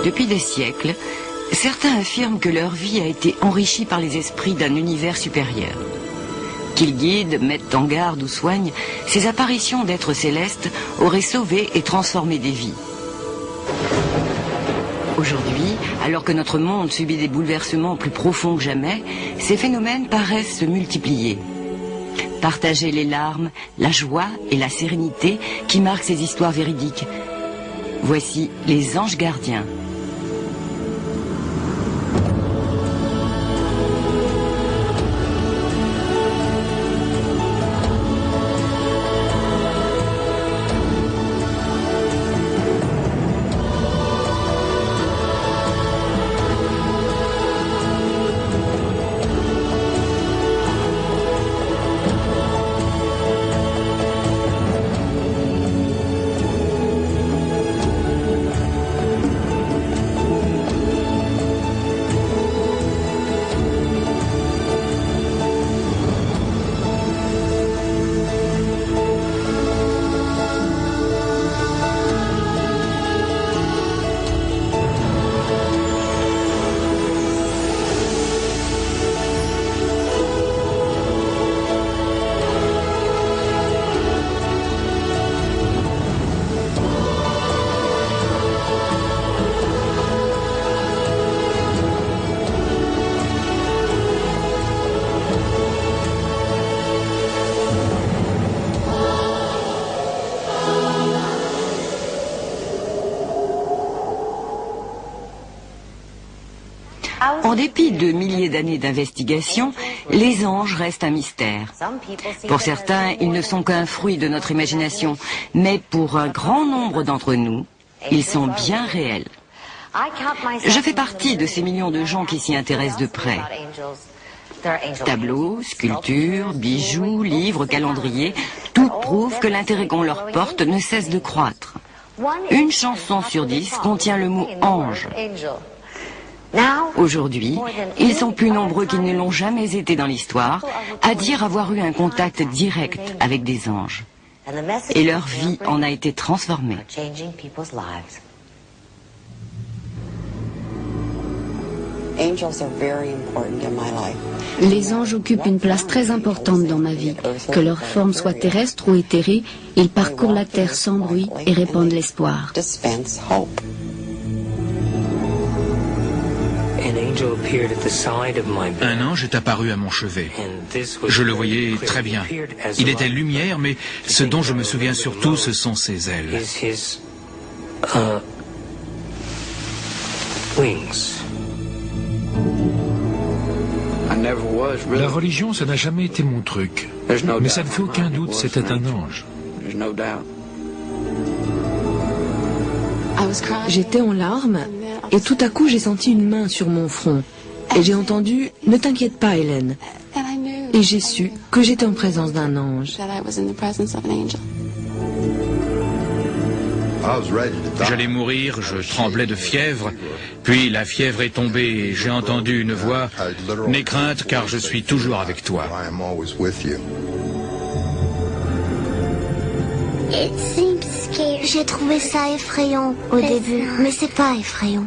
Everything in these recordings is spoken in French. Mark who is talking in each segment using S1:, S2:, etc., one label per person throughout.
S1: Depuis des siècles, certains affirment que leur vie a été enrichie par les esprits d'un univers supérieur. Qu'ils guident, mettent en garde ou soignent, ces apparitions d'êtres célestes auraient sauvé et transformé des vies. Aujourd'hui, alors que notre monde subit des bouleversements plus profonds que jamais, ces phénomènes paraissent se multiplier. Partager les larmes, la joie et la sérénité qui marquent ces histoires véridiques. Voici les anges gardiens. En dépit de milliers d'années d'investigation, les anges restent un mystère. Pour certains, ils ne sont qu'un fruit de notre imagination, mais pour un grand nombre d'entre nous, ils sont bien réels. Je fais partie de ces millions de gens qui s'y intéressent de près. Tableaux, sculptures, bijoux, livres, calendriers, tout prouve que l'intérêt qu'on leur porte ne cesse de croître. Une chanson sur 10 contient le mot ange. Aujourd'hui, ils sont plus nombreux qu'ils ne l'ont jamais été dans l'histoire à dire avoir eu un contact direct avec des anges. Et leur vie en a été transformée.
S2: Les anges occupent une place très importante dans ma vie. Que leur forme soit terrestre ou éthérée, ils parcourent la terre sans bruit et répandent l'espoir.
S3: Un ange est apparu à mon chevet. Je le voyais très bien. Il était lumière, mais ce dont je me souviens surtout, ce sont ses ailes.
S4: La religion, ça n'a jamais été mon truc. Mais ça ne fait aucun doute, c'était un ange.
S5: J'étais en larmes et tout à coup j'ai senti une main sur mon front. Et j'ai entendu « Ne t'inquiète pas, Hélène ». Et j'ai su que j'étais en présence d'un ange.
S3: J'allais mourir, je tremblais de fièvre, puis la fièvre est tombée et j'ai entendu une voix « N'aie crainte car je suis toujours avec toi ».
S6: J'ai trouvé ça effrayant au début, mais c'est pas effrayant.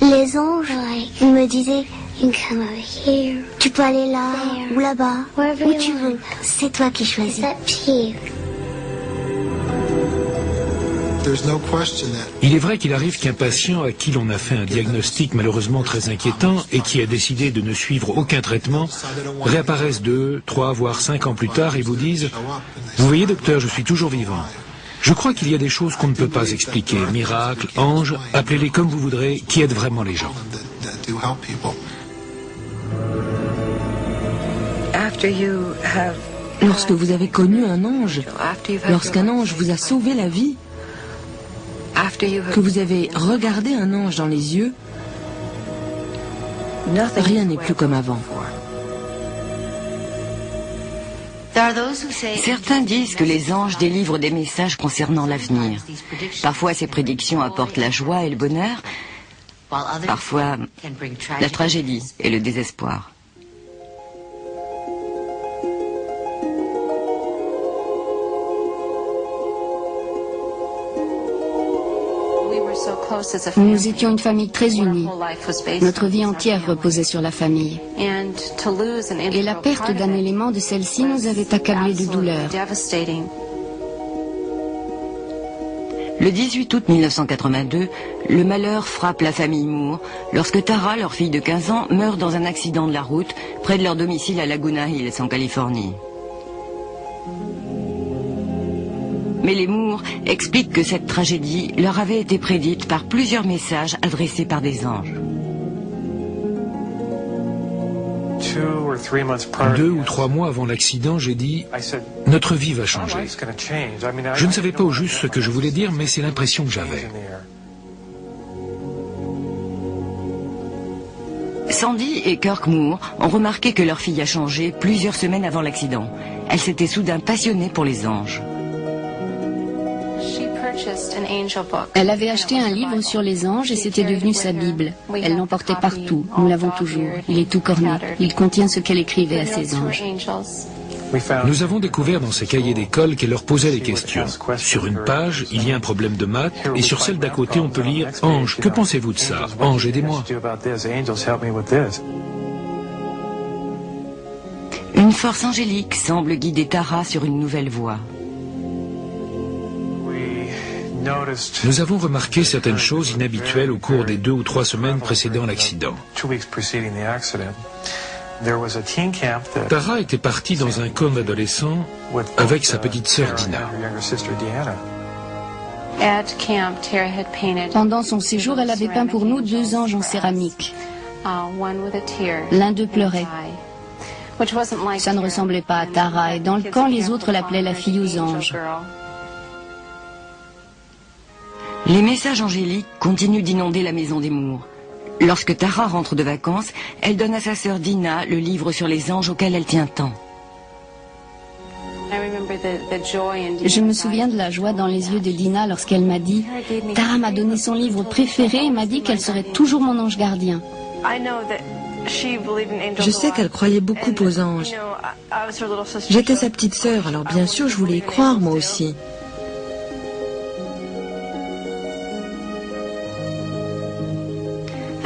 S6: Les anges, ils me disaient « Tu peux aller là ou là-bas, où tu veux, c'est toi qui choisis ».
S4: Il est vrai qu'il arrive qu'un patient à qui l'on a fait un diagnostic malheureusement très inquiétant et qui a décidé de ne suivre aucun traitement réapparaisse 2, 3, voire 5 ans plus tard et vous disent « Vous voyez docteur, je suis toujours vivant ». Je crois qu'il y a des choses qu'on ne peut pas expliquer, miracles, anges, appelez-les comme vous voudrez, qui aident vraiment les gens.
S5: Lorsque vous avez connu un ange, lorsqu'un ange vous a sauvé la vie, que vous avez regardé un ange dans les yeux, rien n'est plus comme avant.
S1: Certains disent que les anges délivrent des messages concernant l'avenir. Parfois, ces prédictions apportent la joie et le bonheur, parfois la tragédie et le désespoir.
S2: Nous étions une famille très unie. Notre vie entière reposait sur la famille. Et la perte d'un élément de celle-ci nous avait accablés de douleur.
S1: Le 18 août 1982, le malheur frappe la famille Moore lorsque Tara, leur fille de 15 ans, meurt dans un accident de la route près de leur domicile à Laguna Hills, en Californie. Mais les Moore expliquent que cette tragédie leur avait été prédite par plusieurs messages adressés par des anges.
S4: 2 ou 3 mois avant l'accident, j'ai dit « Notre vie va changer ». Je ne savais pas au juste ce que je voulais dire, mais c'est l'impression que j'avais.
S1: Sandy et Kirk Moore ont remarqué que leur fille a changé plusieurs semaines avant l'accident. Elle s'était soudain passionnée pour les anges.
S2: Elle avait acheté un livre sur les anges et c'était devenu sa Bible. Elle l'emportait partout, nous l'avons toujours. Il est tout corné. Il contient ce qu'elle écrivait à ses anges.
S4: Nous avons découvert dans ses cahiers d'école qu'elle leur posait des questions. Sur une page, il y a un problème de maths, et sur celle d'à côté, on peut lire « Ange, que pensez-vous de ça? Ange, aidez-moi ».
S1: Une force angélique semble guider Tara sur une nouvelle voie.
S4: Nous avons remarqué certaines choses inhabituelles au cours des 2 ou 3 semaines précédant l'accident. Tara était partie dans un camp d'adolescents avec sa petite sœur Dina.
S2: Pendant son séjour, elle avait peint pour nous 2 anges en céramique. L'un d'eux pleurait. Ça ne ressemblait pas à Tara, et dans le camp, les autres l'appelaient la fille aux anges.
S1: Les messages angéliques continuent d'inonder la maison des Moore. Lorsque Tara rentre de vacances, elle donne à sa sœur Dina le livre sur les anges auquel elle tient tant.
S2: Je me souviens de la joie dans les yeux de Dina lorsqu'elle m'a dit « Tara m'a donné son livre préféré et m'a dit qu'elle serait toujours mon ange gardien. »
S5: Je sais qu'elle croyait beaucoup aux anges. J'étais sa petite sœur, alors bien sûr je voulais y croire moi aussi.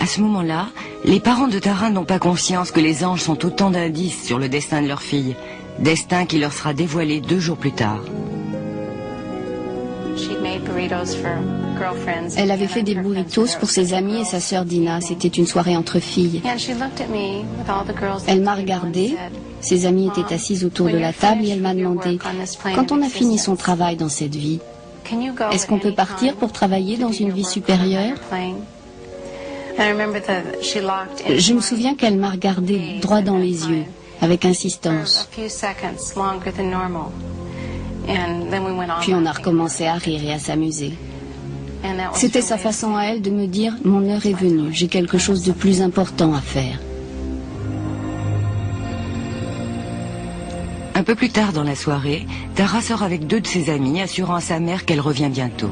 S1: À ce moment-là, les parents de Tara n'ont pas conscience que les anges sont autant d'indices sur le destin de leur fille, destin qui leur sera dévoilé 2 jours plus tard.
S2: Elle avait fait des burritos pour ses amis et sa sœur Dina. C'était une soirée entre filles. Elle m'a regardée. Ses amis étaient assises autour de la table et elle m'a demandé « Quand on a fini son travail dans cette vie, est-ce qu'on peut partir pour travailler dans une vie supérieure ?» Je me souviens qu'elle m'a regardé droit dans les yeux, avec insistance. Puis on a recommencé à rire et à s'amuser. C'était sa façon à elle de me dire « Mon heure est venue, j'ai quelque chose de plus important à faire ».
S1: Un peu plus tard dans la soirée, Tara sort avec 2 de ses amis, assurant à sa mère qu'elle revient bientôt.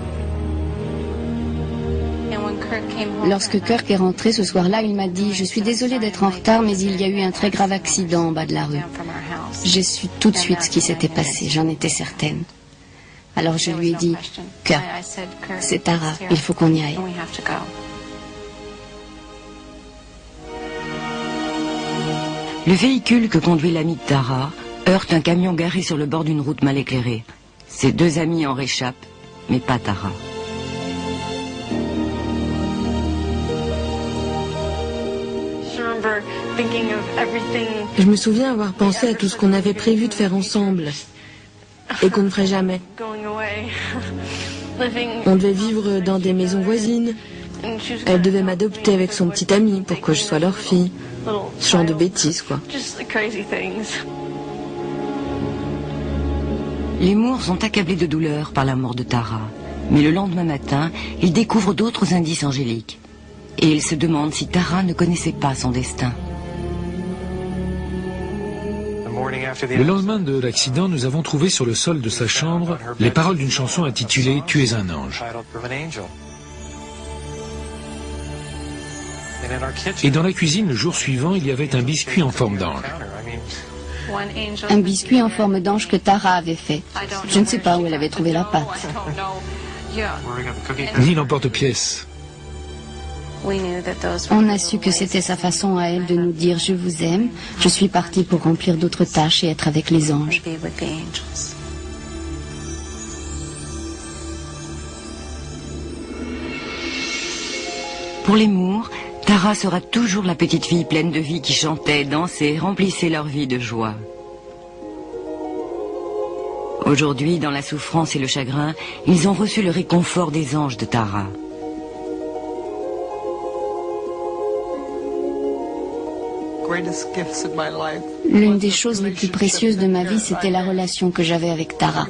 S2: Lorsque Kirk est rentré ce soir-là, il m'a dit « Je suis désolée d'être en retard, mais il y a eu un très grave accident en bas de la rue. » J'ai su tout de suite ce qui s'était passé, j'en étais certaine. Alors je lui ai dit « Kirk, c'est Tara, il faut qu'on y aille. »
S1: Le véhicule que conduit l'ami de Tara heurte un camion garé sur le bord d'une route mal éclairée. Ses 2 amis en réchappent, mais pas Tara.
S5: Je me souviens avoir pensé à tout ce qu'on avait prévu de faire ensemble et qu'on ne ferait jamais. On devait vivre dans des maisons voisines. Elle devait m'adopter avec son petit ami pour que je sois leur fille. Ce genre de bêtises, quoi.
S1: Les Moore sont accablés de douleur par la mort de Tara. Mais le lendemain matin, ils découvrent d'autres indices angéliques. Et ils se demandent si Tara ne connaissait pas son destin.
S4: Le lendemain de l'accident, nous avons trouvé sur le sol de sa chambre les paroles d'une chanson intitulée « Tu es un ange ». Et dans la cuisine, le jour suivant, il y avait un biscuit en forme d'ange.
S2: Un biscuit en forme d'ange que Tara avait fait. Je ne sais pas où elle avait trouvé la pâte.
S4: ni l'emporte-pièce.
S2: On a su que c'était sa façon à elle de nous dire « Je vous aime, je suis partie pour remplir d'autres tâches et être avec les anges ».
S1: Pour les Moore, Tara sera toujours la petite fille pleine de vie qui chantait, dansait, remplissait leur vie de joie. Aujourd'hui, dans la souffrance et le chagrin, ils ont reçu le réconfort des anges de Tara.
S2: L'une des choses les plus précieuses de ma vie, c'était la relation que j'avais avec Tara.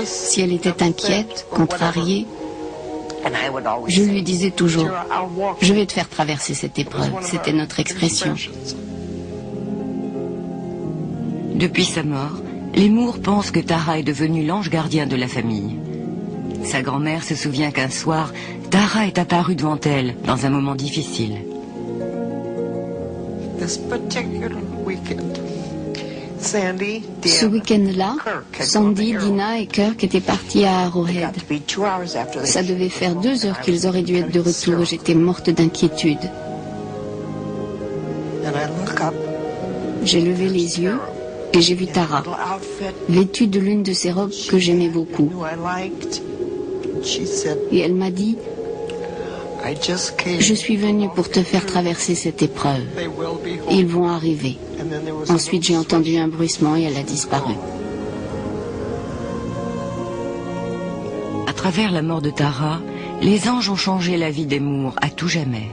S2: Si elle était inquiète, contrariée, je lui disais toujours « Je vais te faire traverser cette épreuve ». C'était notre expression.
S1: Depuis sa mort, les Moore pensent que Tara est devenue l'ange gardien de la famille. Sa grand-mère se souvient qu'un soir, Tara est apparue devant elle dans un moment difficile.
S2: Ce week-end-là, Sandy, Dina et Kirk étaient partis à Arrowhead. Ça devait faire 2 heures qu'ils auraient dû être de retour et j'étais morte d'inquiétude. J'ai levé les yeux et j'ai vu Tara, vêtue de l'une de ses robes que j'aimais beaucoup. Et elle m'a dit « Je suis venue pour te faire traverser cette épreuve. Ils vont arriver. » Ensuite, j'ai entendu un bruissement et elle a disparu.
S1: À travers la mort de Tara, les anges ont changé la vie des Moore à tout jamais.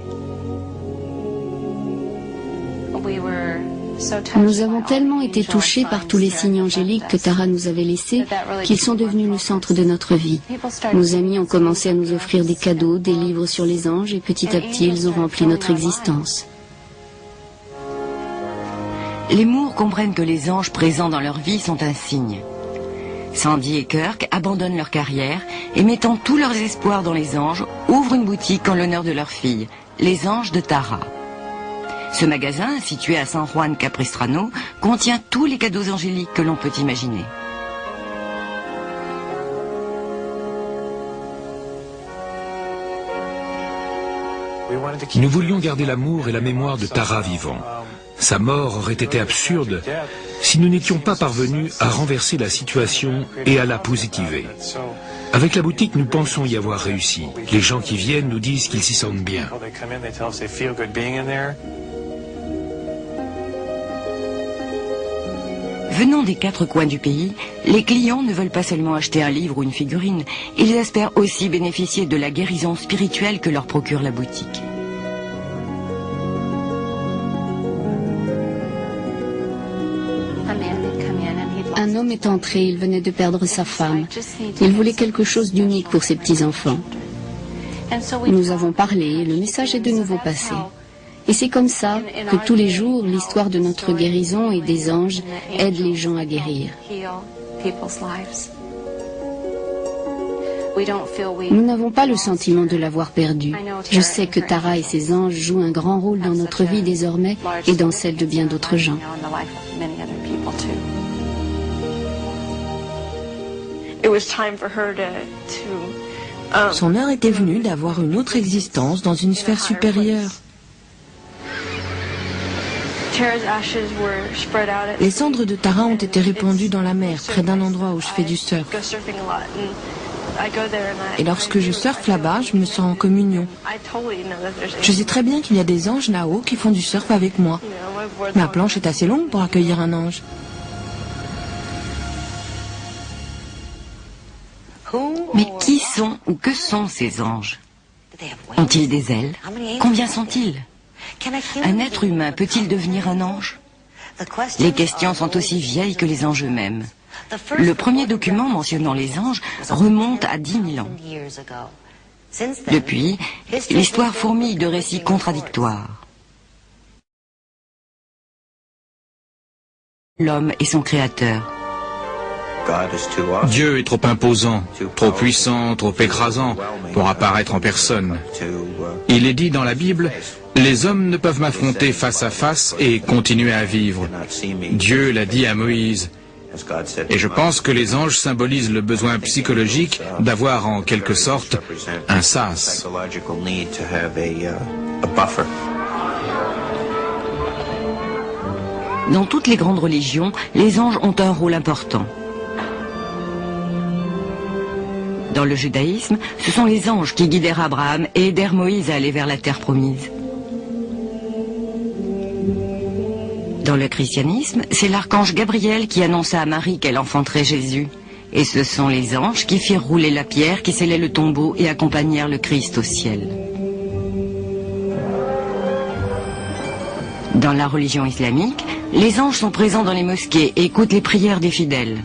S2: Nous avons tellement été touchés par tous les signes angéliques que Tara nous avait laissés qu'ils sont devenus le centre de notre vie. Nos amis ont commencé à nous offrir des cadeaux, des livres sur les anges et petit à petit ils ont rempli notre existence.
S1: Les Moore comprennent que les anges présents dans leur vie sont un signe. Sandy et Kirk abandonnent leur carrière et mettant tous leurs espoirs dans les anges, ouvrent une boutique en l'honneur de leur fille, les anges de Tara. Ce magasin, situé à San Juan Capistrano, contient tous les cadeaux angéliques que l'on peut imaginer.
S4: Nous voulions garder l'amour et la mémoire de Tara vivants. Sa mort aurait été absurde si nous n'étions pas parvenus à renverser la situation et à la positiver. Avec la boutique, nous pensons y avoir réussi. Les gens qui viennent nous disent qu'ils s'y sentent bien.
S1: Venant des 4 coins du pays, les clients ne veulent pas seulement acheter un livre ou une figurine, ils espèrent aussi bénéficier de la guérison spirituelle que leur procure la boutique.
S2: Un homme est entré, il venait de perdre sa femme. Il voulait quelque chose d'unique pour ses petits-enfants. Nous avons parlé, le message est de nouveau passé. Et c'est comme ça que tous les jours, l'histoire de notre guérison et des anges aide les gens à guérir. Nous n'avons pas le sentiment de l'avoir perdu. Je sais que Tara et ses anges jouent un grand rôle dans notre vie désormais et dans celle de bien d'autres gens.
S5: Son heure était venue d'avoir une autre existence dans une sphère supérieure. Les cendres de Tara ont été répandues dans la mer, près d'un endroit où je fais du surf. Et lorsque je surfe là-bas, je me sens en communion. Je sais très bien qu'il y a des anges là-haut qui font du surf avec moi. Ma planche est assez longue pour accueillir un ange.
S1: Mais qui sont ou que sont ces anges? Ont-ils des ailes? Combien sont-ils? Un être humain peut-il devenir un ange? Les questions sont aussi vieilles que les anges eux-mêmes. Le premier document mentionnant les anges remonte à 10 000 ans. Depuis, l'histoire fourmille de récits contradictoires. L'homme et son créateur.
S3: Dieu est trop imposant, trop puissant, trop écrasant pour apparaître en personne. Il est dit dans la Bible, les hommes ne peuvent m'affronter face à face et continuer à vivre. Dieu l'a dit à Moïse, Et je pense que les anges symbolisent le besoin psychologique d'avoir en quelque sorte un sas.
S1: Dans toutes les grandes religions, les anges ont un rôle important. Dans le judaïsme, ce sont les anges qui guidèrent Abraham et aidèrent Moïse à aller vers la terre promise. Dans le christianisme, c'est l'archange Gabriel qui annonça à Marie qu'elle enfanterait Jésus. Et ce sont les anges qui firent rouler la pierre qui scellait le tombeau et accompagnèrent le Christ au ciel. Dans la religion islamique, les anges sont présents dans les mosquées et écoutent les prières des fidèles.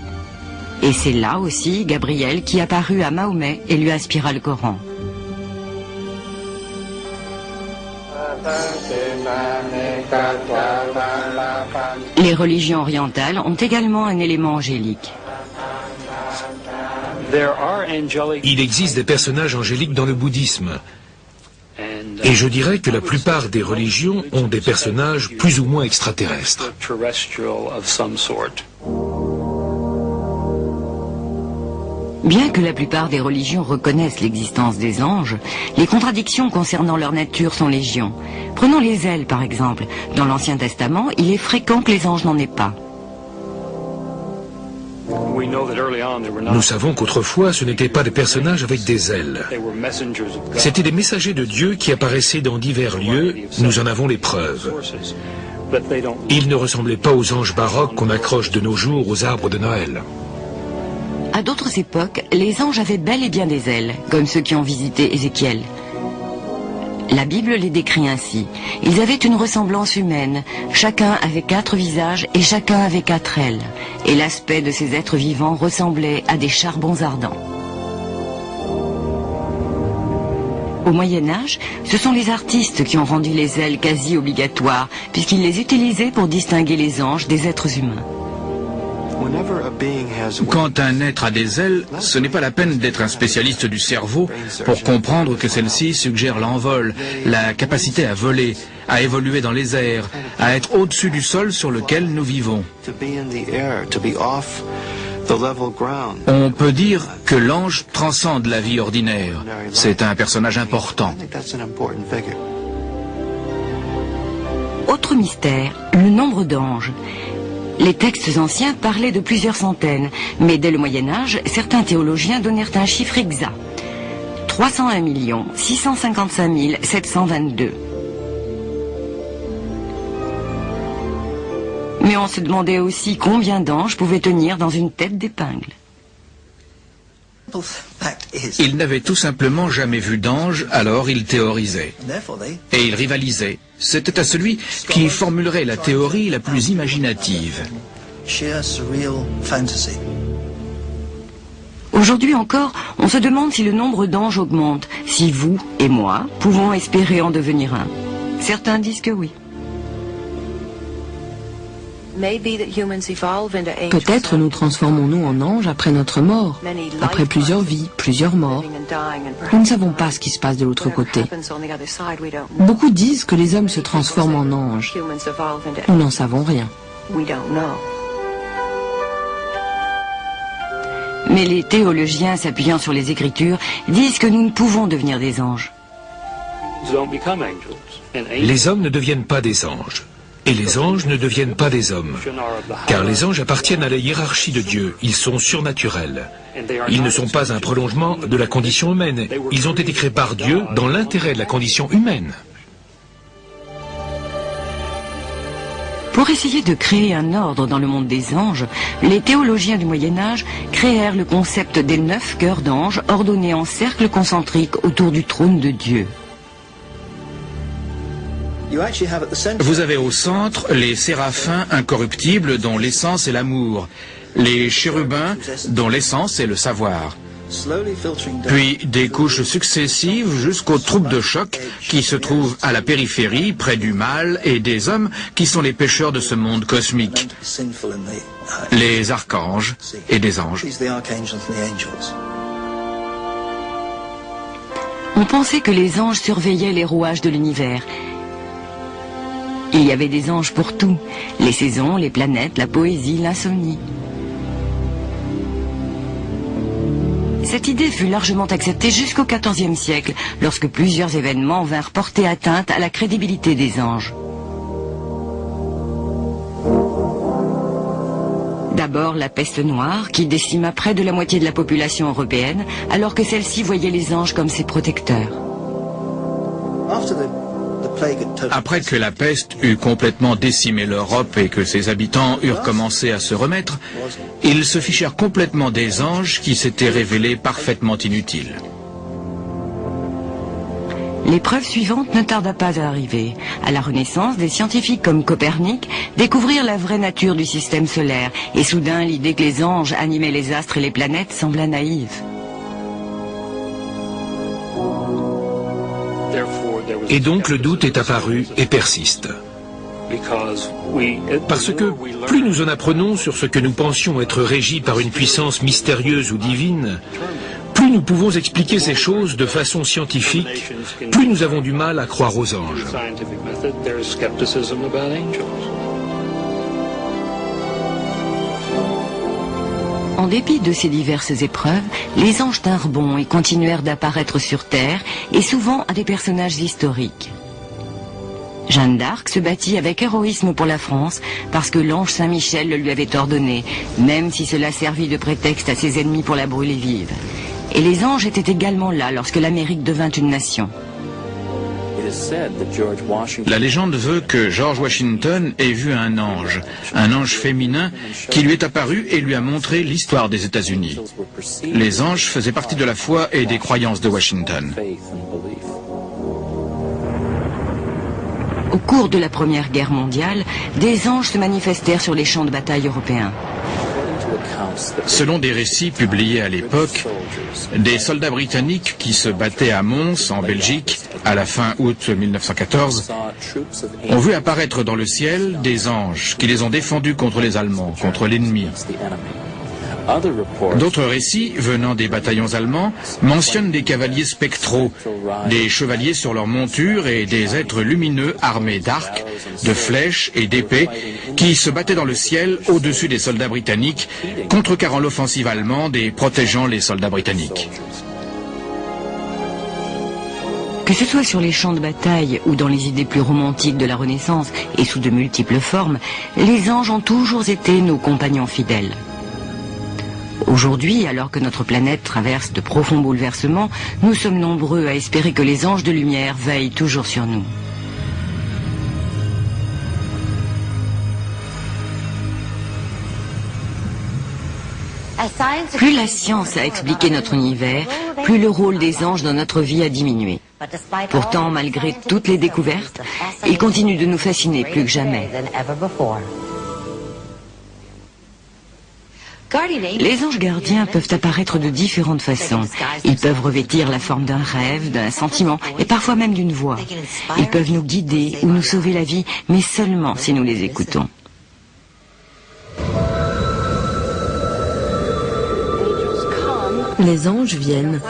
S1: Et c'est là aussi Gabriel qui apparut à Mahomet et lui inspira le Coran. Les religions orientales ont également un élément angélique.
S4: Il existe des personnages angéliques dans le bouddhisme. Et je dirais que la plupart des religions ont des personnages plus ou moins extraterrestres.
S1: Bien que la plupart des religions reconnaissent l'existence des anges, les contradictions concernant leur nature sont légion. Prenons les ailes par exemple. Dans l'Ancien Testament, il est fréquent que les anges n'en aient pas.
S4: Nous savons qu'autrefois, ce n'étaient pas des personnages avec des ailes. C'étaient des messagers de Dieu qui apparaissaient dans divers lieux, nous en avons les preuves. Ils ne ressemblaient pas aux anges baroques qu'on accroche de nos jours aux arbres de Noël.
S1: À d'autres époques, les anges avaient bel et bien des ailes, comme ceux qui ont visité Ézéchiel. La Bible les décrit ainsi. Ils avaient une ressemblance humaine. Chacun avait 4 visages et chacun avait 4 ailes. Et l'aspect de ces êtres vivants ressemblait à des charbons ardents. Au Moyen-Âge, ce sont les artistes qui ont rendu les ailes quasi obligatoires, puisqu'ils les utilisaient pour distinguer les anges des êtres humains.
S3: Quand un être a des ailes, ce n'est pas la peine d'être un spécialiste du cerveau pour comprendre que celle-ci suggère l'envol, la capacité à voler, à évoluer dans les airs, à être au-dessus du sol sur lequel nous vivons. On peut dire que l'ange transcende la vie ordinaire. C'est un personnage important.
S1: Autre mystère, le nombre d'anges. Les textes anciens parlaient de plusieurs centaines, mais dès le Moyen-Âge, certains théologiens donnèrent un chiffre exact. 301 655 722. Mais on se demandait aussi combien d'anges pouvaient tenir dans une tête d'épingle.
S3: Ils n'avaient tout simplement jamais vu d'ange, alors ils théorisaient. Et ils rivalisaient. C'était à celui qui formulerait la théorie la plus imaginative.
S1: Aujourd'hui encore, on se demande si le nombre d'anges augmente, si vous et moi pouvons espérer en devenir un. Certains disent que oui.
S5: Peut-être nous transformons-nous en anges après notre mort, après plusieurs vies, plusieurs morts. Nous ne savons pas ce qui se passe de l'autre côté. Beaucoup disent que les hommes se transforment en anges. Nous n'en savons rien.
S1: Mais les théologiens, s'appuyant sur les Écritures, disent que nous ne pouvons devenir des anges.
S4: Les hommes ne deviennent pas des anges. Et les anges ne deviennent pas des hommes. Car les anges appartiennent à la hiérarchie de Dieu. Ils sont surnaturels. Ils ne sont pas un prolongement de la condition humaine. Ils ont été créés par Dieu dans l'intérêt de la condition humaine.
S1: Pour essayer de créer un ordre dans le monde des anges, les théologiens du Moyen-Âge créèrent le concept des 9 cœurs d'anges ordonnés en cercle concentrique autour du trône de Dieu.
S3: Vous avez au centre les séraphins incorruptibles dont l'essence est l'amour, les chérubins dont l'essence est le savoir, puis des couches successives jusqu'aux troupes de choc qui se trouvent à la périphérie, près du mal et des hommes qui sont les pécheurs de ce monde cosmique, les archanges et des anges.
S1: On pensait que les anges surveillaient les rouages de l'univers. Il y avait des anges pour tout, les saisons, les planètes, la poésie, l'insomnie. Cette idée fut largement acceptée jusqu'au XIVe siècle, lorsque plusieurs événements vinrent porter atteinte à la crédibilité des anges. D'abord la peste noire, qui décima près de la moitié de la population européenne, alors que celle-ci voyait les anges comme ses protecteurs.
S3: Après que la peste eut complètement décimé l'Europe et que ses habitants eurent commencé à se remettre, ils se fichèrent complètement des anges qui s'étaient révélés parfaitement inutiles.
S1: L'épreuve suivante ne tarda pas à arriver. À la Renaissance, des scientifiques comme Copernic découvrirent la vraie nature du système solaire, et soudain l'idée que les anges animaient les astres et les planètes sembla naïve.
S4: Et donc le doute est apparu et persiste. Parce que plus nous en apprenons sur ce que nous pensions être régi par une puissance mystérieuse ou divine, plus nous pouvons expliquer ces choses de façon scientifique, plus nous avons du mal à croire aux anges.
S1: En dépit de ces diverses épreuves, les anges tinrent bon et continuèrent d'apparaître sur Terre, et souvent à des personnages historiques. Jeanne d'Arc se battit avec héroïsme pour la France, parce que l'ange Saint-Michel le lui avait ordonné, même si cela servit de prétexte à ses ennemis pour la brûler vive. Et les anges étaient également là lorsque l'Amérique devint une nation.
S3: La légende veut que George Washington ait vu un ange féminin qui lui est apparu et lui a montré l'histoire des États-Unis. Les anges faisaient partie de la foi et des croyances de Washington.
S1: Au cours de la Première Guerre mondiale, des anges se manifestèrent sur les champs de bataille européens.
S3: Selon des récits publiés à l'époque, des soldats britanniques qui se battaient à Mons, en Belgique, à la fin août 1914, ont vu apparaître dans le ciel des anges qui les ont défendus contre les Allemands, contre l'ennemi. D'autres récits, venant des bataillons allemands, mentionnent des cavaliers spectraux, des chevaliers sur leur monture et des êtres lumineux armés d'arcs, de flèches et d'épées qui se battaient dans le ciel au-dessus des soldats britanniques, contrecarrant l'offensive allemande et protégeant les soldats britanniques.
S1: Que ce soit sur les champs de bataille ou dans les idées plus romantiques de la Renaissance et sous de multiples formes, les anges ont toujours été nos compagnons fidèles. Aujourd'hui, alors que notre planète traverse de profonds bouleversements, nous sommes nombreux à espérer que les anges de lumière veillent toujours sur nous. Plus la science a expliqué notre univers, plus le rôle des anges dans notre vie a diminué. Pourtant, malgré toutes les découvertes, ils continuent de nous fasciner plus que jamais. Les anges gardiens peuvent apparaître de différentes façons. Ils peuvent revêtir la forme d'un rêve, d'un sentiment et parfois même d'une voix. Ils peuvent nous guider ou nous sauver la vie, mais seulement si nous les écoutons.
S5: Les anges viennent.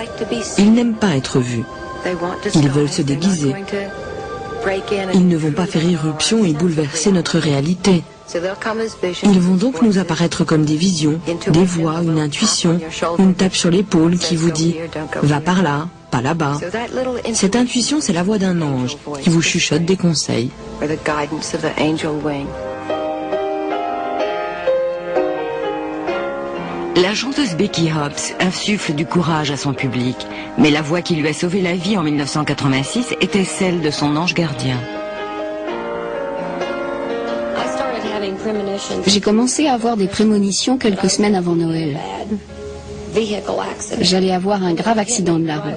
S5: Ils n'aiment pas être vus. Ils veulent se déguiser. Ils ne vont pas faire irruption et bouleverser notre réalité. Ils vont donc nous apparaître comme des visions, des voix, une intuition, une tape sur l'épaule qui vous dit « va par là, pas là-bas ». Cette intuition, c'est la voix d'un ange qui vous chuchote des conseils.
S1: La chanteuse Becky Hobbs insuffle du courage à son public, mais la voix qui lui a sauvé la vie en 1986 était celle de son ange gardien.
S2: J'ai commencé à avoir des prémonitions quelques semaines avant Noël. J'allais avoir un grave accident de la route.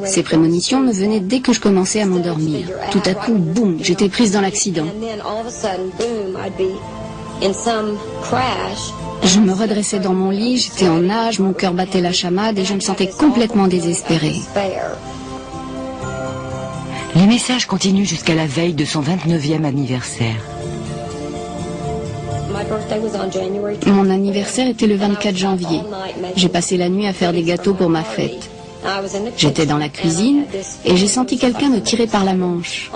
S2: Ces prémonitions me venaient dès que je commençais à m'endormir. Tout à coup, boum, j'étais prise dans l'accident. Je me redressais dans mon lit, j'étais en nage, mon cœur battait la chamade et je me sentais complètement désespérée.
S1: Les messages continuent jusqu'à la veille de son 29e anniversaire.
S2: Mon anniversaire était le 24 janvier. J'ai passé la nuit à faire des gâteaux pour ma fête. J'étais dans la cuisine et j'ai senti quelqu'un me tirer par la manche.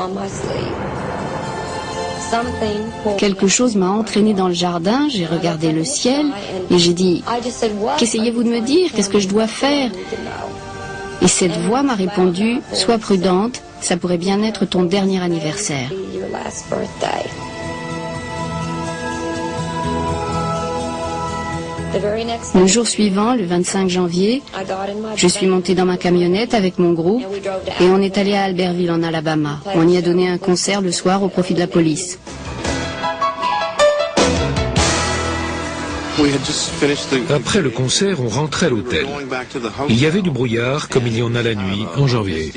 S2: Quelque chose m'a entraîné dans le jardin, j'ai regardé le ciel et j'ai dit « Qu'essayez-vous de me dire? Qu'est-ce que je dois faire ?» Et cette voix m'a répondu « Sois prudente, ça pourrait bien être ton dernier anniversaire. » Le jour suivant, le 25 janvier, je suis montée dans ma camionnette avec mon groupe et on est allé à Albertville en Alabama. On y a donné un concert le soir au profit de la police.
S4: Après le concert, on rentrait à l'hôtel. Il y avait du brouillard comme il y en a la nuit en janvier.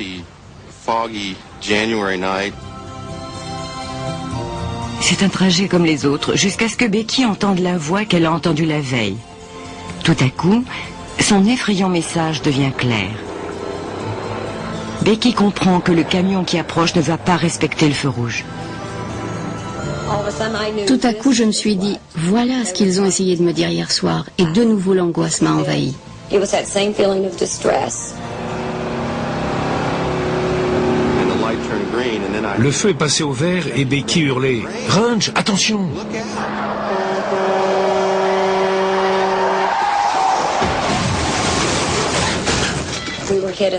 S1: C'est un trajet comme les autres, jusqu'à ce que Becky entende la voix qu'elle a entendue la veille. Tout à coup, son effrayant message devient clair. Becky comprend que le camion qui approche ne va pas respecter le feu rouge.
S2: Tout à coup, je me suis dit, voilà ce qu'ils ont essayé de me dire hier soir, et de nouveau l'angoisse m'a envahi.
S4: Le feu est passé au vert et Becky hurlait « Runge, attention !»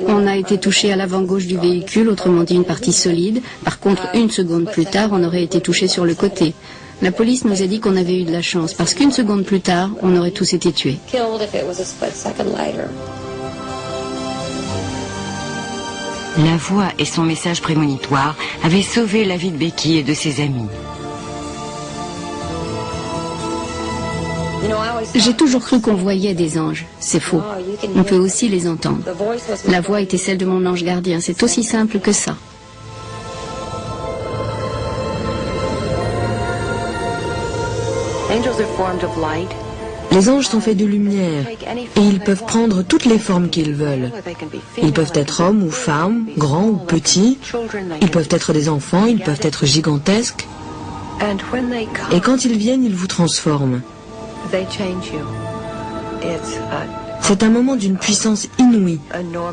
S2: On a été touché à l'avant-gauche du véhicule, autrement dit une partie solide. Par contre, une seconde plus tard, on aurait été touché sur le côté. La police nous a dit qu'on avait eu de la chance, parce qu'une seconde plus tard, on aurait tous été tués.
S1: La voix et son message prémonitoire avaient sauvé la vie de Becky et de ses amis.
S2: J'ai toujours cru qu'on voyait des anges. C'est faux. On peut aussi les entendre. La voix était celle de mon ange gardien. C'est aussi simple que ça.
S5: Les anges sont faits de lumière et ils peuvent prendre toutes les formes qu'ils veulent. Ils peuvent être hommes ou femmes, grands ou petits. Ils peuvent être des enfants, ils peuvent être gigantesques. Et quand ils viennent, ils vous transforment. C'est un moment d'une puissance inouïe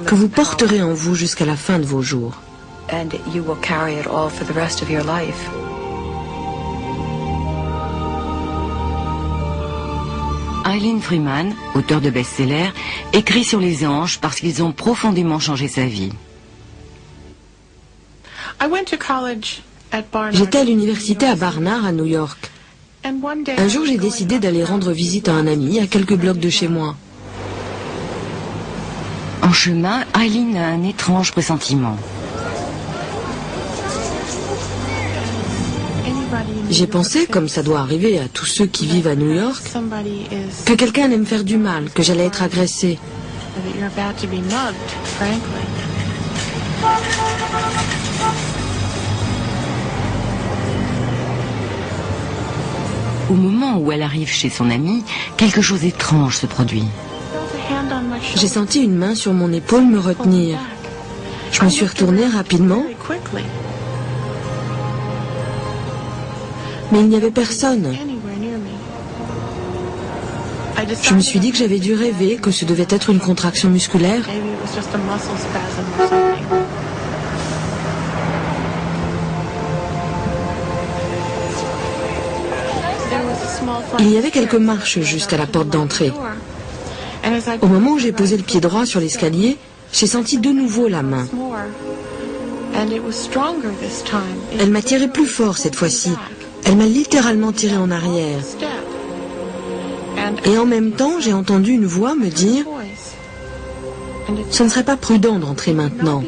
S5: que vous porterez en vous jusqu'à la fin de vos jours.
S1: Eileen Freeman, auteur de best-sellers, écrit sur les anges parce qu'ils ont profondément changé sa vie.
S5: J'étais à l'université à Barnard, à New York. Un jour, j'ai décidé d'aller rendre visite à un ami à quelques blocs de chez moi.
S1: En chemin, Eileen a un étrange pressentiment.
S5: J'ai pensé, comme ça doit arriver à tous ceux qui vivent à New York, que quelqu'un allait me faire du mal, que j'allais être agressée.
S1: Au moment où elle arrive chez son ami, quelque chose d'étrange se produit.
S5: J'ai senti une main sur mon épaule me retenir. Je me suis retournée rapidement, mais il n'y avait personne. Je me suis dit que j'avais dû rêver, que ce devait être une contraction musculaire. Il y avait quelques marches jusqu'à la porte d'entrée. Au moment où j'ai posé le pied droit sur l'escalier, j'ai senti de nouveau la main. Elle m'a tiré plus fort cette fois-ci. Elle m'a littéralement tiré en arrière. Et en même temps, j'ai entendu une voix me dire « Ce ne serait pas prudent d'entrer maintenant. »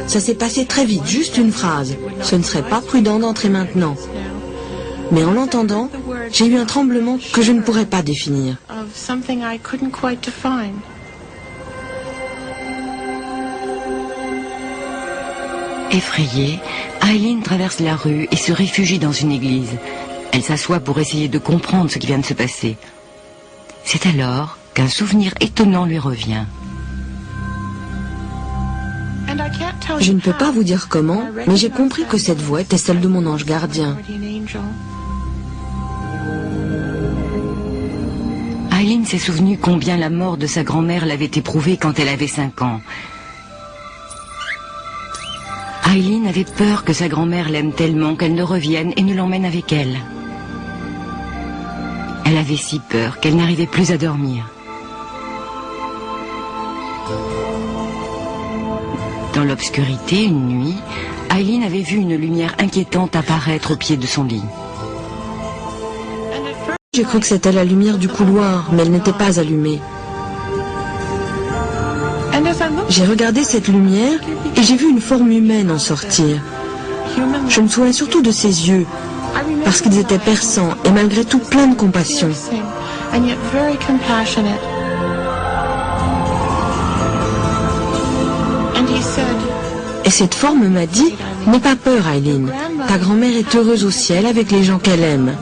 S5: Ça s'est passé très vite, juste une phrase. Ce ne serait pas prudent d'entrer maintenant. Mais en l'entendant, j'ai eu un tremblement que je ne pourrais pas définir.
S1: Effrayée, Eileen traverse la rue et se réfugie dans une église. Elle s'assoit pour essayer de comprendre ce qui vient de se passer. C'est alors qu'un souvenir étonnant lui revient.
S5: Je ne peux pas vous dire comment, mais j'ai compris que cette voix était celle de mon ange gardien.
S1: Eileen s'est souvenu combien la mort de sa grand-mère l'avait éprouvée quand elle avait 5 ans. Eileen avait peur que sa grand-mère l'aime tellement qu'elle ne revienne et ne l'emmène avec elle. Elle avait si peur qu'elle n'arrivait plus à dormir. Dans l'obscurité, une nuit, Eileen avait vu une lumière inquiétante apparaître au pied de son lit.
S5: J'ai cru que c'était la lumière du couloir, mais elle n'était pas allumée. J'ai regardé cette lumière et j'ai vu une forme humaine en sortir. Je me souviens surtout de ses yeux, parce qu'ils étaient perçants et malgré tout pleins de compassion. Et cette forme m'a dit, « N'aie pas peur, Eileen. Ta grand-mère est heureuse au ciel avec les gens qu'elle aime. »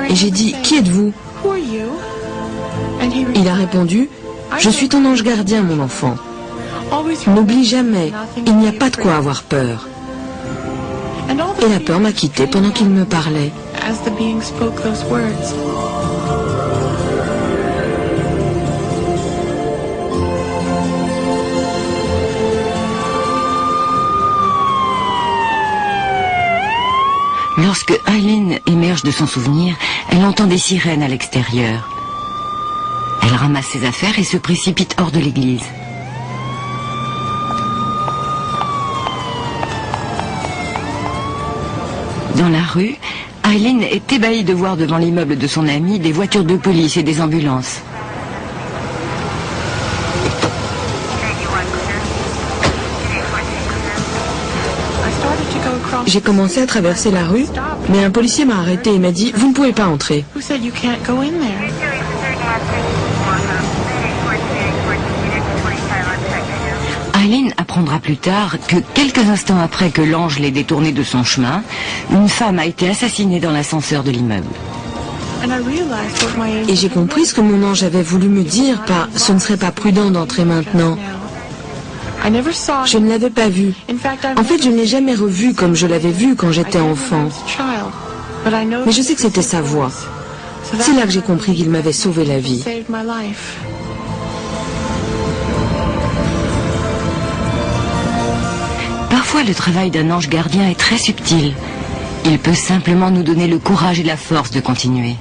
S5: Et j'ai dit, « Qui êtes-vous » Il a répondu, « Je suis ton ange gardien, mon enfant. N'oublie jamais, il n'y a pas de quoi avoir peur. » Et la peur m'a quitté pendant qu'il me parlait.
S1: Lorsque Eileen émerge de son souvenir, elle entend des sirènes à l'extérieur. Elle ramasse ses affaires et se précipite hors de l'église. Dans la rue, Eileen est ébahie de voir devant l'immeuble de son amie des voitures de police et des ambulances.
S5: J'ai commencé à traverser la rue, mais un policier m'a arrêté et m'a dit « Vous ne pouvez pas entrer ».
S1: Eileen apprendra plus tard que quelques instants après que l'ange l'ait détournée de son chemin, une femme a été assassinée dans l'ascenseur de l'immeuble.
S5: Et j'ai compris ce que mon ange avait voulu me dire par « Ce ne serait pas prudent d'entrer maintenant ». Je ne l'avais pas vu. En fait, je ne l'ai jamais revu comme je l'avais vu quand j'étais enfant. Mais je sais que c'était sa voix. C'est là que j'ai compris qu'il m'avait sauvé la vie.
S1: Parfois, le travail d'un ange gardien est très subtil. Il peut simplement nous donner le courage et la force de continuer.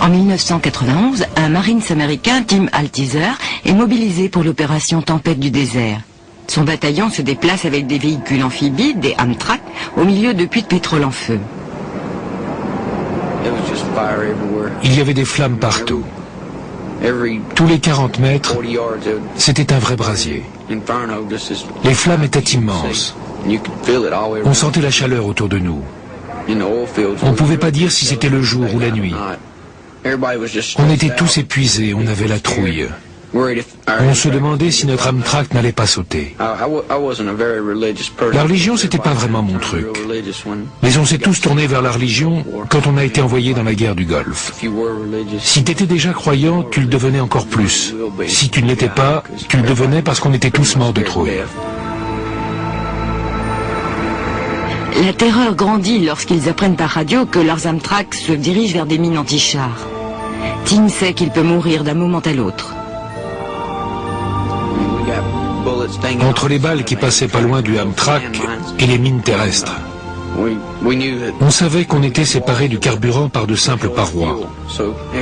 S1: En 1991, un Marines américain, Tim Altizer, est mobilisé pour l'opération Tempête du désert. Son bataillon se déplace avec des véhicules amphibies, des Amtrak, au milieu de puits de pétrole en feu.
S4: Il y avait des flammes partout. Tous les 40 mètres, c'était un vrai brasier. Les flammes étaient immenses. On sentait la chaleur autour de nous. On ne pouvait pas dire si c'était le jour ou la nuit. On était tous épuisés, on avait la trouille. On se demandait si notre Amtrak n'allait pas sauter. La religion, c'était pas vraiment mon truc. Mais on s'est tous tournés vers la religion quand on a été envoyé dans la guerre du Golfe. Si t'étais déjà croyant, tu le devenais encore plus. Si tu ne l'étais pas, tu le devenais parce qu'on était tous morts de trouille.
S1: La terreur grandit lorsqu'ils apprennent par radio que leurs Amtrak se dirigent vers des mines anti-chars. Tim sait qu'il peut mourir d'un moment à l'autre.
S4: Entre les balles qui passaient pas loin du Amtrak et les mines terrestres, on savait qu'on était séparés du carburant par de simples parois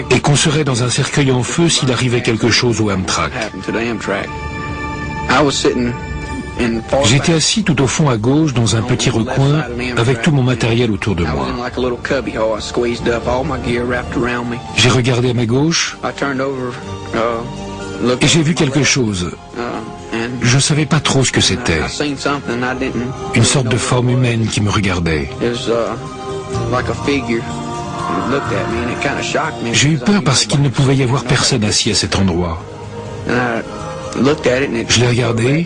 S4: et qu'on serait dans un cercueil en feu s'il arrivait quelque chose au Amtrak. J'étais assis tout au fond à gauche dans un petit recoin avec tout mon matériel autour de moi. J'ai regardé à ma gauche et j'ai vu quelque chose. Je ne savais pas trop ce que c'était. Une sorte de forme humaine qui me regardait. J'ai eu peur parce qu'il ne pouvait y avoir personne assis à cet endroit. Je l'ai regardé,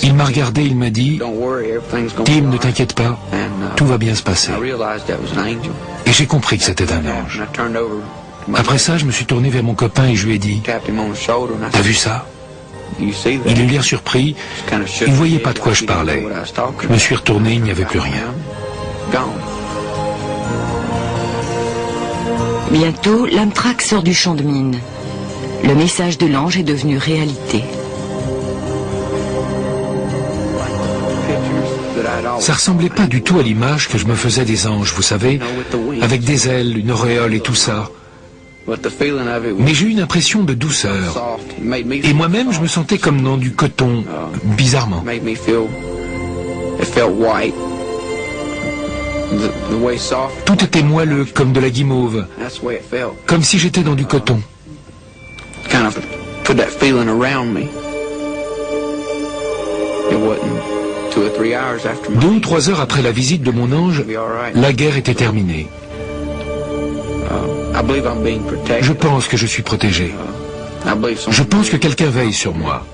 S4: il m'a regardé, il m'a dit « Tim, ne t'inquiète pas, tout va bien se passer ». Et j'ai compris que c'était un ange. Après ça, je me suis tourné vers mon copain et je lui ai dit « T'as vu ça ?» Il eut l'air surpris, il ne voyait pas de quoi je parlais. Je me suis retourné, il n'y avait plus rien.
S1: Bientôt, l'Amtrak sort du champ de mine. Le message de l'ange est devenu réalité.
S4: Ça ressemblait pas du tout à l'image que je me faisais des anges, vous savez, avec des ailes, une auréole et tout ça. Mais j'ai eu une impression de douceur. Et moi-même, je me sentais comme dans du coton, bizarrement. Tout était moelleux, comme de la guimauve, comme si j'étais dans du coton. 2 ou 3 heures après la visite de mon ange, la guerre était terminée. Je pense que je suis protégé. Je pense que quelqu'un veille sur moi.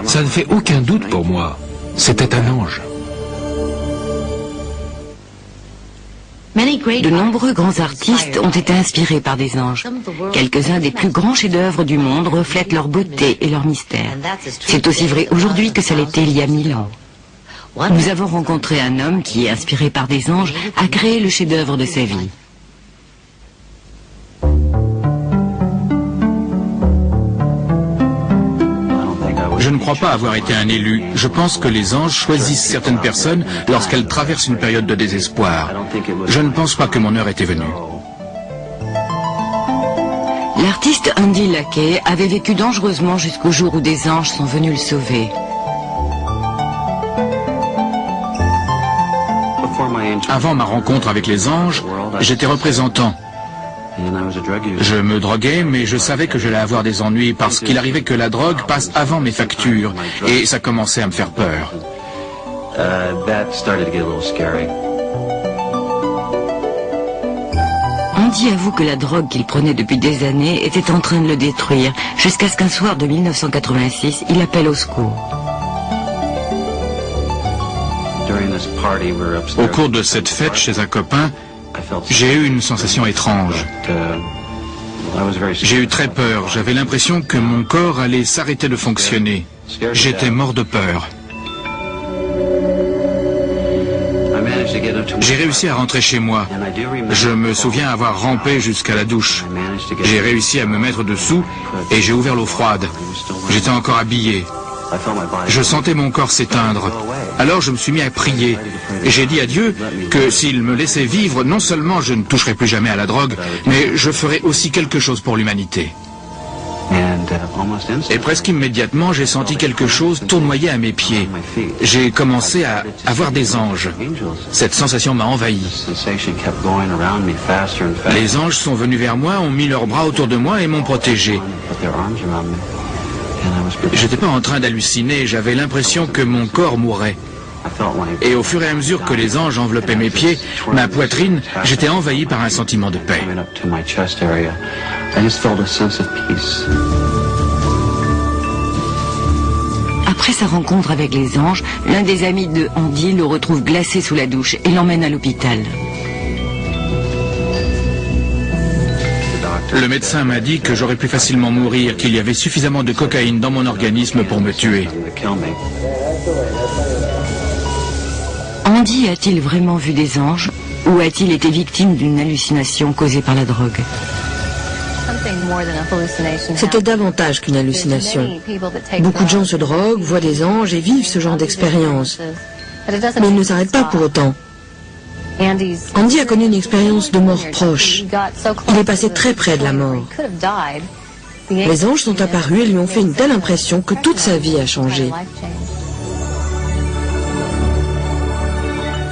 S4: Ça ne fait aucun doute pour moi. C'était un ange.
S1: De nombreux grands artistes ont été inspirés par des anges. Quelques-uns des plus grands chefs-d'œuvre du monde reflètent leur beauté et leur mystère. C'est aussi vrai aujourd'hui que ça l'était il y a 1000 ans. Nous avons rencontré un homme qui, inspiré par des anges, a créé le chef-d'œuvre de sa vie.
S3: Je ne crois pas avoir été un élu. Je pense que les anges choisissent certaines personnes lorsqu'elles traversent une période de désespoir. Je ne pense pas que mon heure était venue.
S1: L'artiste Andy Lackey avait vécu dangereusement jusqu'au jour où des anges sont venus le sauver.
S3: Avant ma rencontre avec les anges, j'étais représentant. Je me droguais, mais je savais que j'allais avoir des ennuis parce qu'il arrivait que la drogue passe avant mes factures et ça commençait à me faire peur.
S1: Andy avoue que la drogue qu'il prenait depuis des années était en train de le détruire, jusqu'à ce qu'un soir de 1986, il appelle au secours.
S3: Au cours de cette fête chez un copain, j'ai eu une sensation étrange. J'ai eu très peur. J'avais l'impression que mon corps allait s'arrêter de fonctionner. J'étais mort de peur. J'ai réussi à rentrer chez moi. Je me souviens avoir rampé jusqu'à la douche. J'ai réussi à me mettre dessous et j'ai ouvert l'eau froide. J'étais encore habillé. Je sentais mon corps s'éteindre. Alors je me suis mis à prier. Et j'ai dit à Dieu que s'il me laissait vivre, non seulement je ne toucherais plus jamais à la drogue, mais je ferais aussi quelque chose pour l'humanité. Et presque immédiatement, j'ai senti quelque chose tournoyer à mes pieds. J'ai commencé à avoir des anges. Cette sensation m'a envahi. Les anges sont venus vers moi, ont mis leurs bras autour de moi et m'ont protégé. J'étais pas en train d'halluciner, j'avais l'impression que mon corps mourait. Et au fur et à mesure que les anges enveloppaient mes pieds, ma poitrine, j'étais envahi par un sentiment de paix.
S1: Après sa rencontre avec les anges, l'un des amis de Andy le retrouve glacé sous la douche et l'emmène à l'hôpital.
S3: Le médecin m'a dit que j'aurais pu facilement mourir, qu'il y avait suffisamment de cocaïne dans mon organisme pour me tuer.
S1: Andy a-t-il vraiment vu des anges ou a-t-il été victime d'une hallucination causée par la drogue?
S5: C'était davantage qu'une hallucination. Beaucoup de gens se droguent, voient des anges et vivent ce genre d'expérience. Mais ils ne s'arrêtent pas pour autant. Andy a connu une expérience de mort proche. Il est passé très près de la mort. Les anges sont apparus et lui ont fait une telle impression que toute sa vie a changé.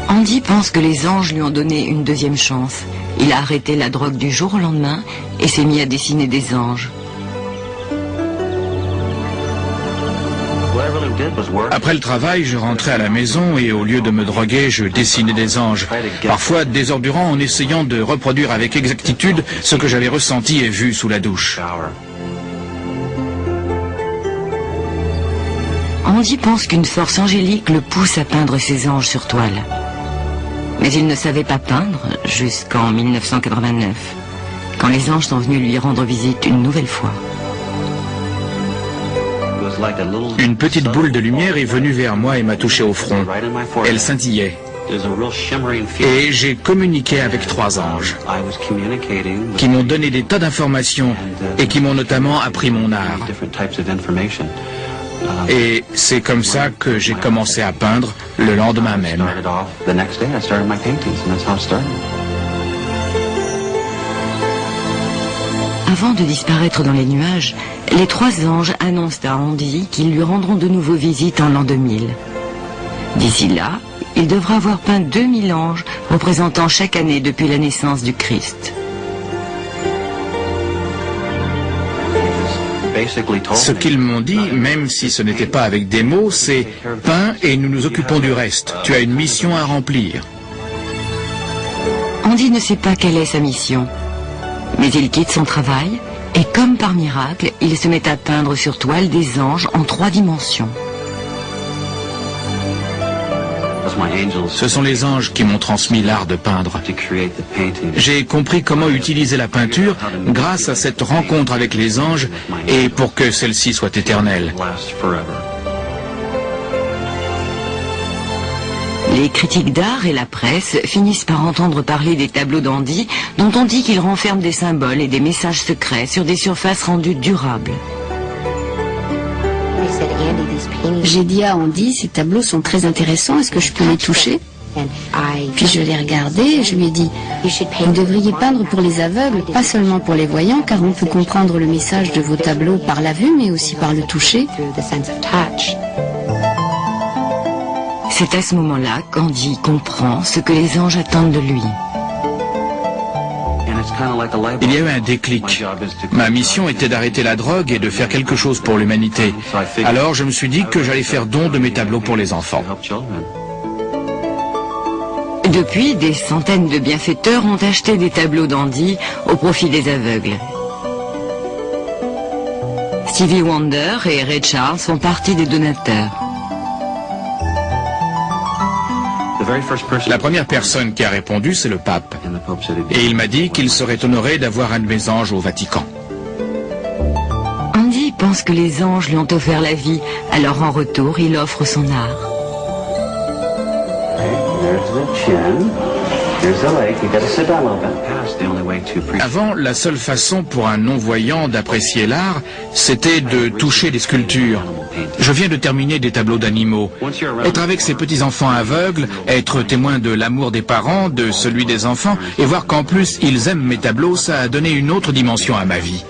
S1: Andy pense que les anges lui ont donné une deuxième chance. Il a arrêté la drogue du jour au lendemain et s'est mis à dessiner des anges.
S3: Après le travail, je rentrais à la maison et au lieu de me droguer, je dessinais des anges. Parfois, des heures durant, en essayant de reproduire avec exactitude ce que j'avais ressenti et vu sous la douche.
S1: Andy pense qu'une force angélique le pousse à peindre ses anges sur toile. Mais il ne savait pas peindre jusqu'en 1989, quand les anges sont venus lui rendre visite une nouvelle fois.
S3: Une petite boule de lumière est venue vers moi et m'a touché au front. Elle scintillait. et j'ai communiqué avec 3 anges qui m'ont donné des tas d'informations et qui m'ont notamment appris mon art. Et c'est comme ça que j'ai commencé à peindre le lendemain même.
S1: Avant de disparaître dans les nuages, les 3 anges annoncent à Andy qu'ils lui rendront de nouveau visite en l'an 2000. D'ici là, il devra avoir peint 2000 anges représentant chaque année depuis la naissance du Christ.
S3: Ce qu'ils m'ont dit, même si ce n'était pas avec des mots, c'est « peins et nous nous occupons du reste. Tu as une mission à remplir. »
S1: Andy ne sait pas quelle est sa mission, mais il quitte son travail et comme par miracle, il se met à peindre sur toile des anges en 3 dimensions.
S3: Ce sont les anges qui m'ont transmis l'art de peindre. J'ai compris comment utiliser la peinture grâce à cette rencontre avec les anges et pour que celle-ci soit éternelle.
S1: Les critiques d'art et la presse finissent par entendre parler des tableaux d'Andy dont on dit qu'ils renferment des symboles et des messages secrets sur des surfaces rendues durables.
S2: J'ai dit à Andy, ces tableaux sont très intéressants, est-ce que je peux les toucher? Puis je l'ai regardé et je lui ai dit, vous devriez peindre pour les aveugles, pas seulement pour les voyants, car on peut comprendre le message de vos tableaux par la vue, mais aussi par le toucher.
S1: C'est à ce moment-là qu'Andy comprend ce que les anges attendent de lui.
S3: Il y a eu un déclic. Ma mission était d'arrêter la drogue et de faire quelque chose pour l'humanité. Alors je me suis dit que j'allais faire don de mes tableaux pour les enfants.
S1: Depuis, des centaines de bienfaiteurs ont acheté des tableaux d'Andy au profit des aveugles. Stevie Wonder et Ray Charles font partie des donateurs.
S3: La première personne qui a répondu, c'est le pape. Et il m'a dit qu'il serait honoré d'avoir un de mes anges au Vatican.
S1: Andy pense que les anges lui ont offert la vie, alors en retour, il offre son art.
S3: Avant, la seule façon pour un non-voyant d'apprécier l'art, c'était de toucher des sculptures. Je viens de terminer des tableaux d'animaux. Être avec ces petits-enfants aveugles, être témoin de l'amour des parents, de celui des enfants, et voir qu'en plus ils aiment mes tableaux, ça a donné une autre dimension à ma vie.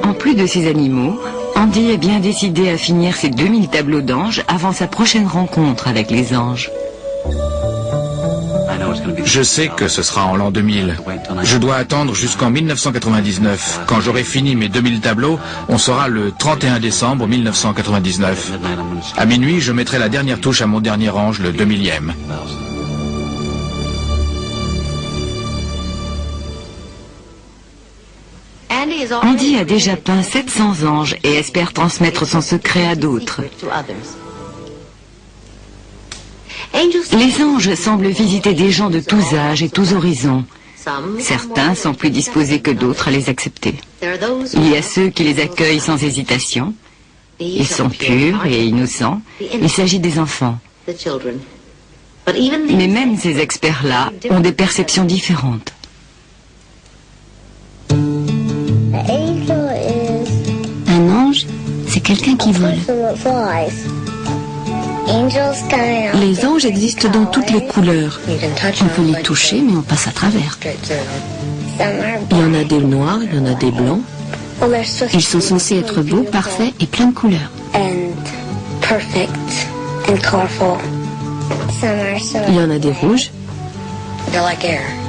S1: En plus de ces animaux, Andy est bien décidé à finir ses 2000 tableaux d'anges avant sa prochaine rencontre avec les anges.
S3: Je sais que ce sera en l'an 2000. Je dois attendre jusqu'en 1999. Quand j'aurai fini mes 2000 tableaux, on sera le 31 décembre 1999. À minuit, je mettrai la dernière touche à mon dernier ange, le 2000e.
S1: Andy a déjà peint 700 anges et espère transmettre son secret à d'autres. Les anges semblent visiter des gens de tous âges et tous horizons. Certains sont plus disposés que d'autres à les accepter. Il y a ceux qui les accueillent sans hésitation. Ils sont purs et innocents. Il s'agit des enfants. Mais même ces experts-là ont des perceptions différentes.
S2: Un ange, c'est quelqu'un qui vole. Les anges existent dans toutes les couleurs. On peut les toucher, mais on passe à travers. Il y en a des noirs, il y en a des blancs. Ils sont censés être beaux, parfaits et plein de couleurs. Il y en a des rouges.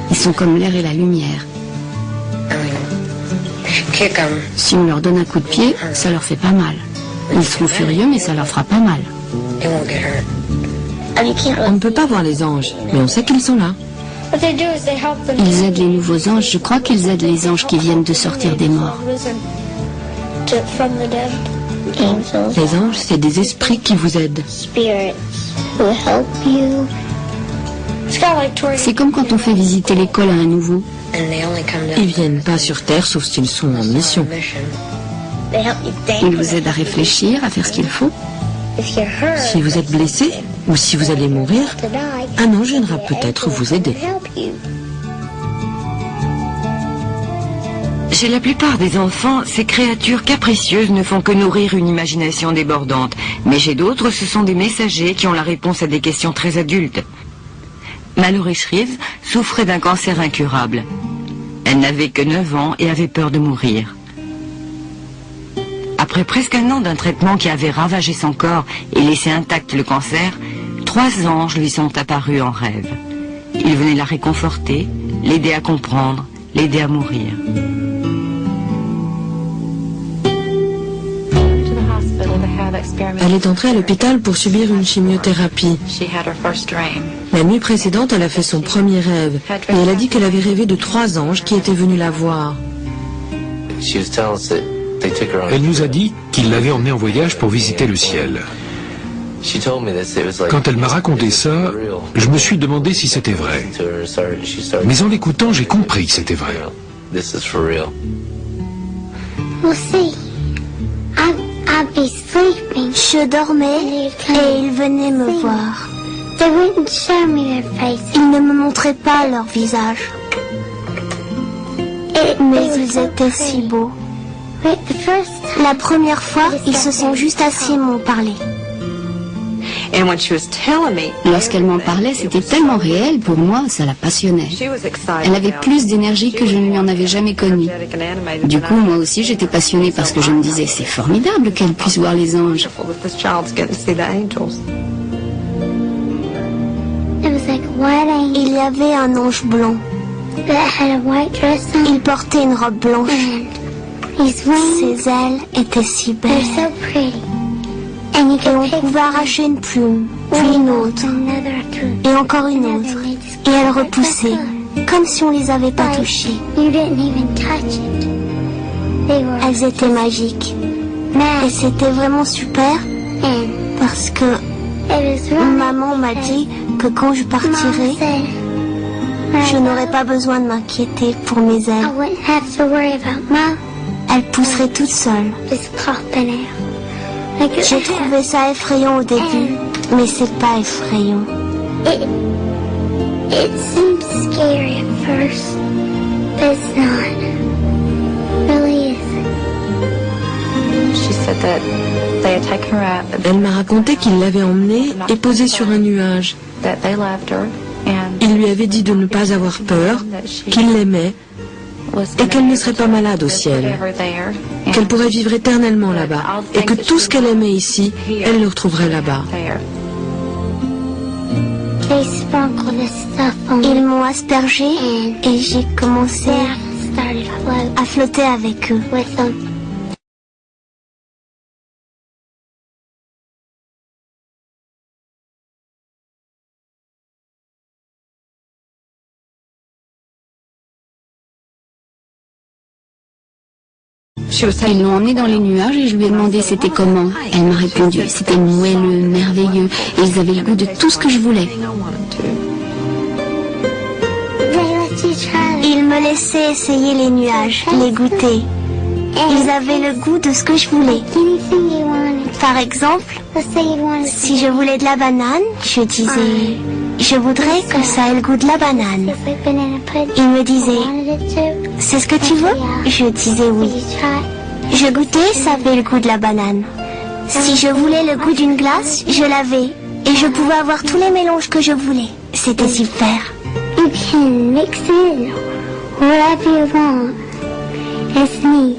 S2: Ils sont comme l'air et la lumière. Si on leur donne un coup de pied, ça leur fait pas mal. Ils seront furieux, mais ça leur fera pas mal. On ne peut pas voir les anges, mais on sait qu'ils sont là. Ils aident les nouveaux anges. Je crois qu'ils aident les anges qui viennent de sortir des morts. Les anges, c'est des esprits qui vous aident. C'est comme quand on fait visiter l'école à un nouveau. Ils viennent pas sur Terre sauf s'ils sont en mission. Ils vous aident à réfléchir, à faire ce qu'il faut.
S5: Si vous êtes blessé ou si vous allez mourir, un ange viendra peut-être vous aider.
S1: Chez la plupart des enfants, ces créatures capricieuses ne font que nourrir une imagination débordante. Mais chez d'autres, ce sont des messagers qui ont la réponse à des questions très adultes. Mallory Shreves souffrait d'un cancer incurable. Elle n'avait que 9 ans et avait peur de mourir. Après presque un an d'un traitement qui avait ravagé son corps et laissé intact le cancer, 3 anges lui sont apparus en rêve. Ils venaient la réconforter, l'aider à comprendre, l'aider à mourir.
S5: Elle est entrée à l'hôpital pour subir une chimiothérapie. La nuit précédente, elle a fait son premier rêve et elle a dit qu'elle avait rêvé de 3 anges qui étaient venus la voir.
S4: Elle nous a dit qu'ils l'avaient emmenée en voyage pour visiter le ciel. Quand elle m'a raconté ça, je me suis demandé si c'était vrai. Mais en l'écoutant, j'ai compris que c'était vrai.
S6: Je dormais et ils venaient me voir. Ils ne me montraient pas leur visage. Mais ils étaient si beaux. La première fois, ils se sont juste assis et m'ont parlé.
S2: Lorsqu'elle m'en parlait, c'était tellement réel pour moi, ça la passionnait. Elle avait plus d'énergie que je ne lui en avais jamais connue. Du coup, moi aussi, j'étais passionnée parce que je me disais, c'est formidable qu'elle puisse voir les anges.
S6: Il y avait un ange blanc. Il portait une robe blanche. Ses ailes étaient si belles. Et on pouvait arracher une plume, puis une autre, et encore une autre. Et elles repoussaient, comme si on les avait pas touchées. Elles étaient magiques. Et c'était vraiment super, parce que maman m'a dit que quand je partirais, je n'aurais pas besoin de m'inquiéter pour mes ailes. Elles pousseraient toutes seules. J'ai trouvé ça effrayant au début, mais c'est pas effrayant. It seems scary at first, but it's not. Really isn't.
S5: Elle m'a raconté qu'il l'avait emmenée et posée sur un nuage. Il lui avait dit de ne pas avoir peur, qu'il l'aimait et qu'elle ne serait pas malade au ciel, qu'elle pourrait vivre éternellement là-bas et que tout ce qu'elle aimait ici, elle le retrouverait là-bas.
S6: Ils m'ont aspergé et j'ai commencé à flotter avec eux.
S2: Ils l'ont emmenée dans les nuages et je lui ai demandé c'était comment. Elle m'a répondu c'était moelleux, merveilleux et ils avaient le goût de tout ce que je voulais.
S6: Ils me laissaient essayer les nuages, les goûter. Ils avaient le goût de ce que je voulais. Par exemple, si je voulais de la banane, je disais je voudrais que ça ait le goût de la banane. Ils me disaient c'est ce que tu veux? Je disais oui. Je goûtais, ça avait le goût de la banane. Si je voulais le goût d'une glace, je l'avais. Et je pouvais avoir tous les mélanges que je voulais. C'était super. You can mix in whatever you want. It's neat.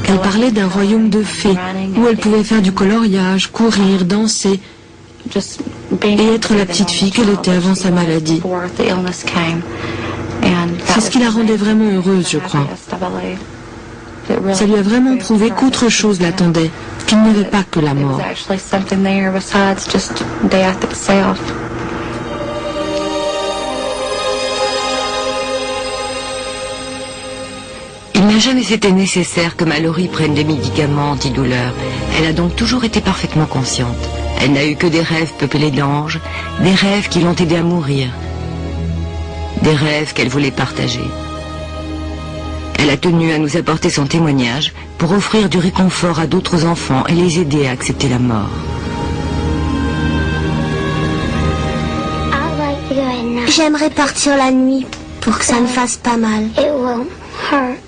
S5: Elle parlait d'un royaume de fées où elle pouvait faire du coloriage, courir, danser et être la petite fille qu'elle était avant sa maladie. C'est ce qui la rendait vraiment heureuse, je crois. Ça lui a vraiment prouvé qu'autre chose l'attendait, qu'il n'y avait pas que la mort.
S1: Il n'a jamais été nécessaire que Mallory prenne des médicaments antidouleurs. Elle a donc toujours été parfaitement consciente. Elle n'a eu que des rêves peuplés d'anges, des rêves qui l'ont aidée à mourir. des rêves qu'elle voulait partager. Elle a tenu à nous apporter son témoignage pour offrir du réconfort à d'autres enfants et les aider à accepter la mort.
S6: J'aimerais partir la nuit pour que ça ne fasse pas mal,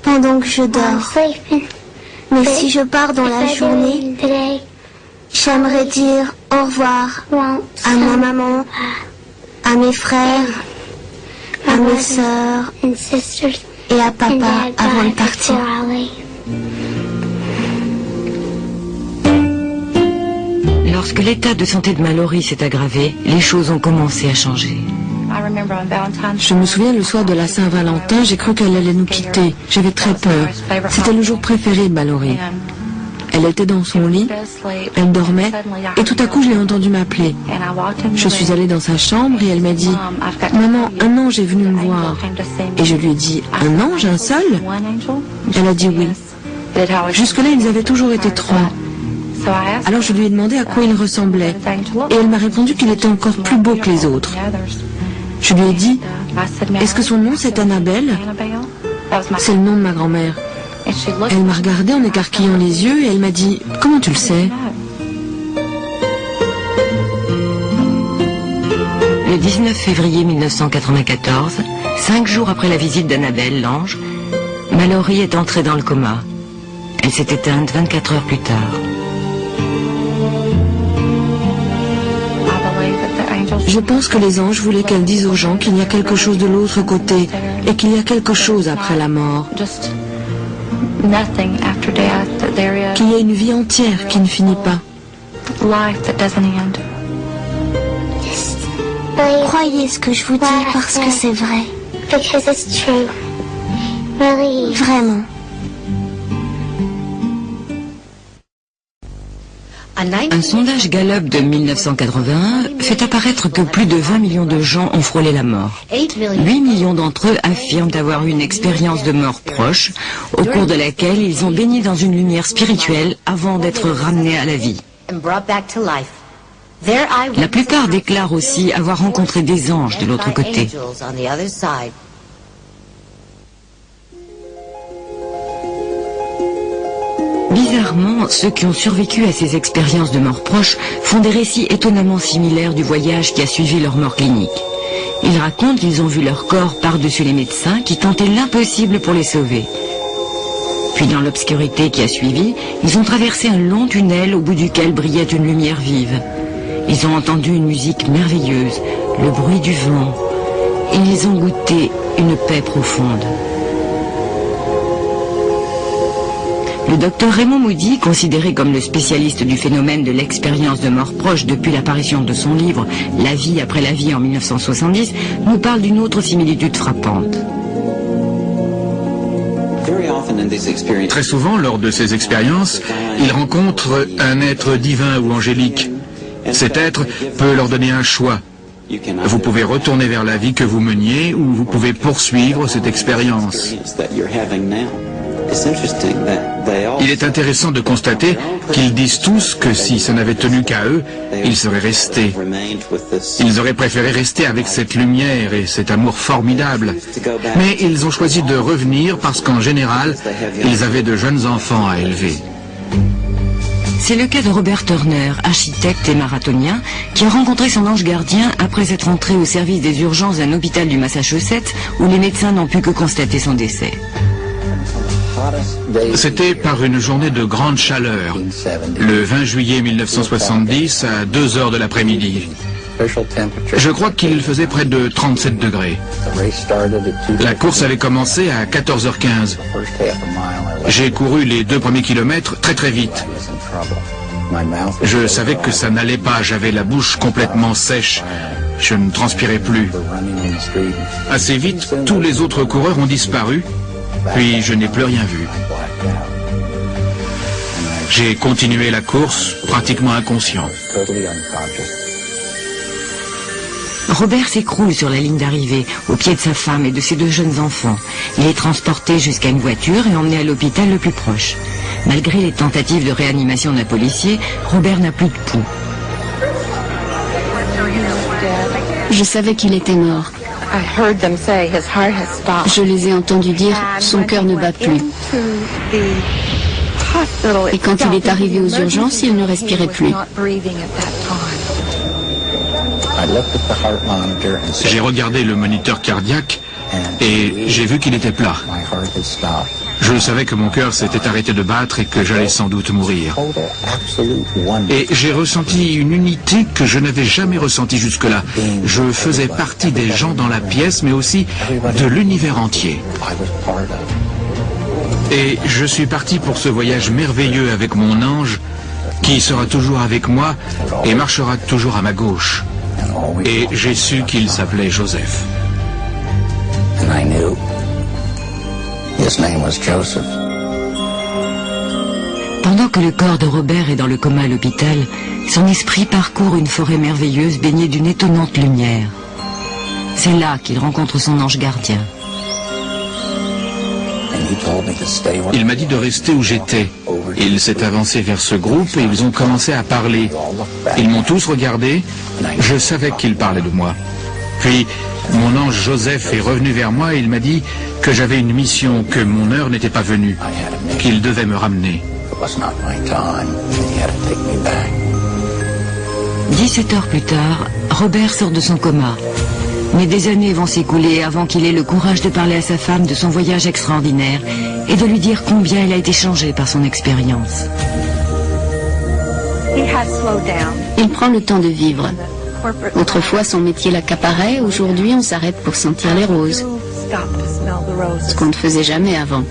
S6: pendant que je dors. Mais si je pars dans la journée, j'aimerais dire au revoir à ma maman, à mes frères, à mes sœurs et à papa avant de partir.
S1: Lorsque l'état de santé de Mallory s'est aggravé, les choses ont commencé à changer.
S5: Je me souviens le soir de la Saint-Valentin, j'ai cru qu'elle allait nous quitter. J'avais très peur. C'était le jour préféré de Mallory. Elle était dans son lit, elle dormait, et tout à coup je l'ai entendue m'appeler. Je suis allée dans sa chambre et elle m'a dit « Maman, un ange est venu me voir. » Et je lui ai dit « Un ange, un seul ?» Elle a dit oui. Jusque-là, ils avaient toujours été 3. Alors je lui ai demandé à quoi il ressemblait, et elle m'a répondu qu'il était encore plus beau que les autres. Je lui ai dit « Est-ce que son nom c'est Annabelle ?» C'est le nom de ma grand-mère. Elle m'a regardé en écarquillant les yeux et elle m'a dit « Comment tu le sais ?»
S1: Le 19 février 1994, 5 jours après la visite d'Annabelle, l'ange, Mallory est entrée dans le coma. Elle s'est éteinte 24 heures plus tard.
S5: Je pense que les anges voulaient qu'elle dise aux gens qu'il y a quelque chose de l'autre côté et qu'il y a quelque chose après la mort. Qu'il y a une vie entière qui ne finit pas.
S6: Croyez ce que je vous dis parce que c'est vrai. Vraiment.
S1: Un sondage Gallup de 1981 fait apparaître que plus de 20 millions de gens ont frôlé la mort. 8 millions d'entre eux affirment avoir eu une expérience de mort proche, au cours de laquelle ils ont baigné dans une lumière spirituelle avant d'être ramenés à la vie. La plupart déclarent aussi avoir rencontré des anges de l'autre côté. Bizarrement, ceux qui ont survécu à ces expériences de mort proche font des récits étonnamment similaires du voyage qui a suivi leur mort clinique. Ils racontent qu'ils ont vu leur corps par-dessus les médecins qui tentaient l'impossible pour les sauver. Puis dans l'obscurité qui a suivi, ils ont traversé un long tunnel au bout duquel brillait une lumière vive. Ils ont entendu une musique merveilleuse, le bruit du vent, et ils ont goûté une paix profonde. Le docteur Raymond Moody, considéré comme le spécialiste du phénomène de l'expérience de mort proche depuis l'apparition de son livre « La vie après la vie » en 1970, nous parle d'une autre similitude frappante.
S3: Très souvent, lors de ces expériences, ils rencontrent un être divin ou angélique. Cet être peut leur donner un choix. Vous pouvez retourner vers la vie que vous meniez ou vous pouvez poursuivre cette expérience. Il est intéressant de constater qu'ils disent tous que si ça n'avait tenu qu'à eux, ils seraient restés. Ils auraient préféré rester avec cette lumière et cet amour formidable. Mais ils ont choisi de revenir parce qu'en général, ils avaient de jeunes enfants à élever.
S1: C'est le cas de Robert Turner, architecte et marathonien, qui a rencontré son ange gardien après être entré au service des urgences d'un hôpital du Massachusetts où les médecins n'ont pu que constater son décès.
S3: C'était par une journée de grande chaleur, le 20 juillet 1970 à 2 heures de l'après-midi. Je crois qu'il faisait près de 37 degrés. La course avait commencé à 14h15. J'ai couru les 2 premiers kilomètres très vite. Je savais que ça n'allait pas, j'avais la bouche complètement sèche. Je ne transpirais plus. Assez vite, tous les autres coureurs ont disparu. Puis je n'ai plus rien vu. J'ai continué la course, pratiquement inconscient.
S1: Robert s'écroule sur la ligne d'arrivée, au pied de sa femme et de ses 2 jeunes enfants. Il est transporté jusqu'à une voiture et emmené à l'hôpital le plus proche. Malgré les tentatives de réanimation d'un policier, Robert n'a plus de pouls.
S2: Je savais qu'il était mort. Je les ai entendus dire « son cœur ne bat plus ». Et quand il est arrivé aux urgences, il ne respirait plus.
S3: J'ai regardé le moniteur cardiaque et j'ai vu qu'il était plat. Je savais que mon cœur s'était arrêté de battre et que j'allais sans doute mourir. Et j'ai ressenti une unité que je n'avais jamais ressentie jusque-là. Je faisais partie des gens dans la pièce, mais aussi de l'univers entier. Et je suis parti pour ce voyage merveilleux avec mon ange, qui sera toujours avec moi et marchera toujours à ma gauche. Et j'ai su qu'il s'appelait Joseph.
S1: Pendant que le corps de Robert est dans le coma à l'hôpital, son esprit parcourt une forêt merveilleuse baignée d'une étonnante lumière. C'est là qu'il rencontre son ange gardien.
S3: Il m'a dit de rester où j'étais. Il s'est avancé vers ce groupe et ils ont commencé à parler. Ils m'ont tous regardé. Je savais qu'ils parlaient de moi. Puis, mon ange Joseph est revenu vers moi et il m'a dit que j'avais une mission, que mon heure n'était pas venue, qu'il devait me ramener.
S1: 17 heures plus tard, Robert sort de son coma. Mais des années vont s'écouler avant qu'il ait le courage de parler à sa femme de son voyage extraordinaire et de lui dire combien elle a été changée par son expérience.
S2: Il prend le temps de vivre. Autrefois, son métier l'accaparait. Aujourd'hui, on s'arrête pour sentir les roses. Ce qu'on ne faisait jamais avant.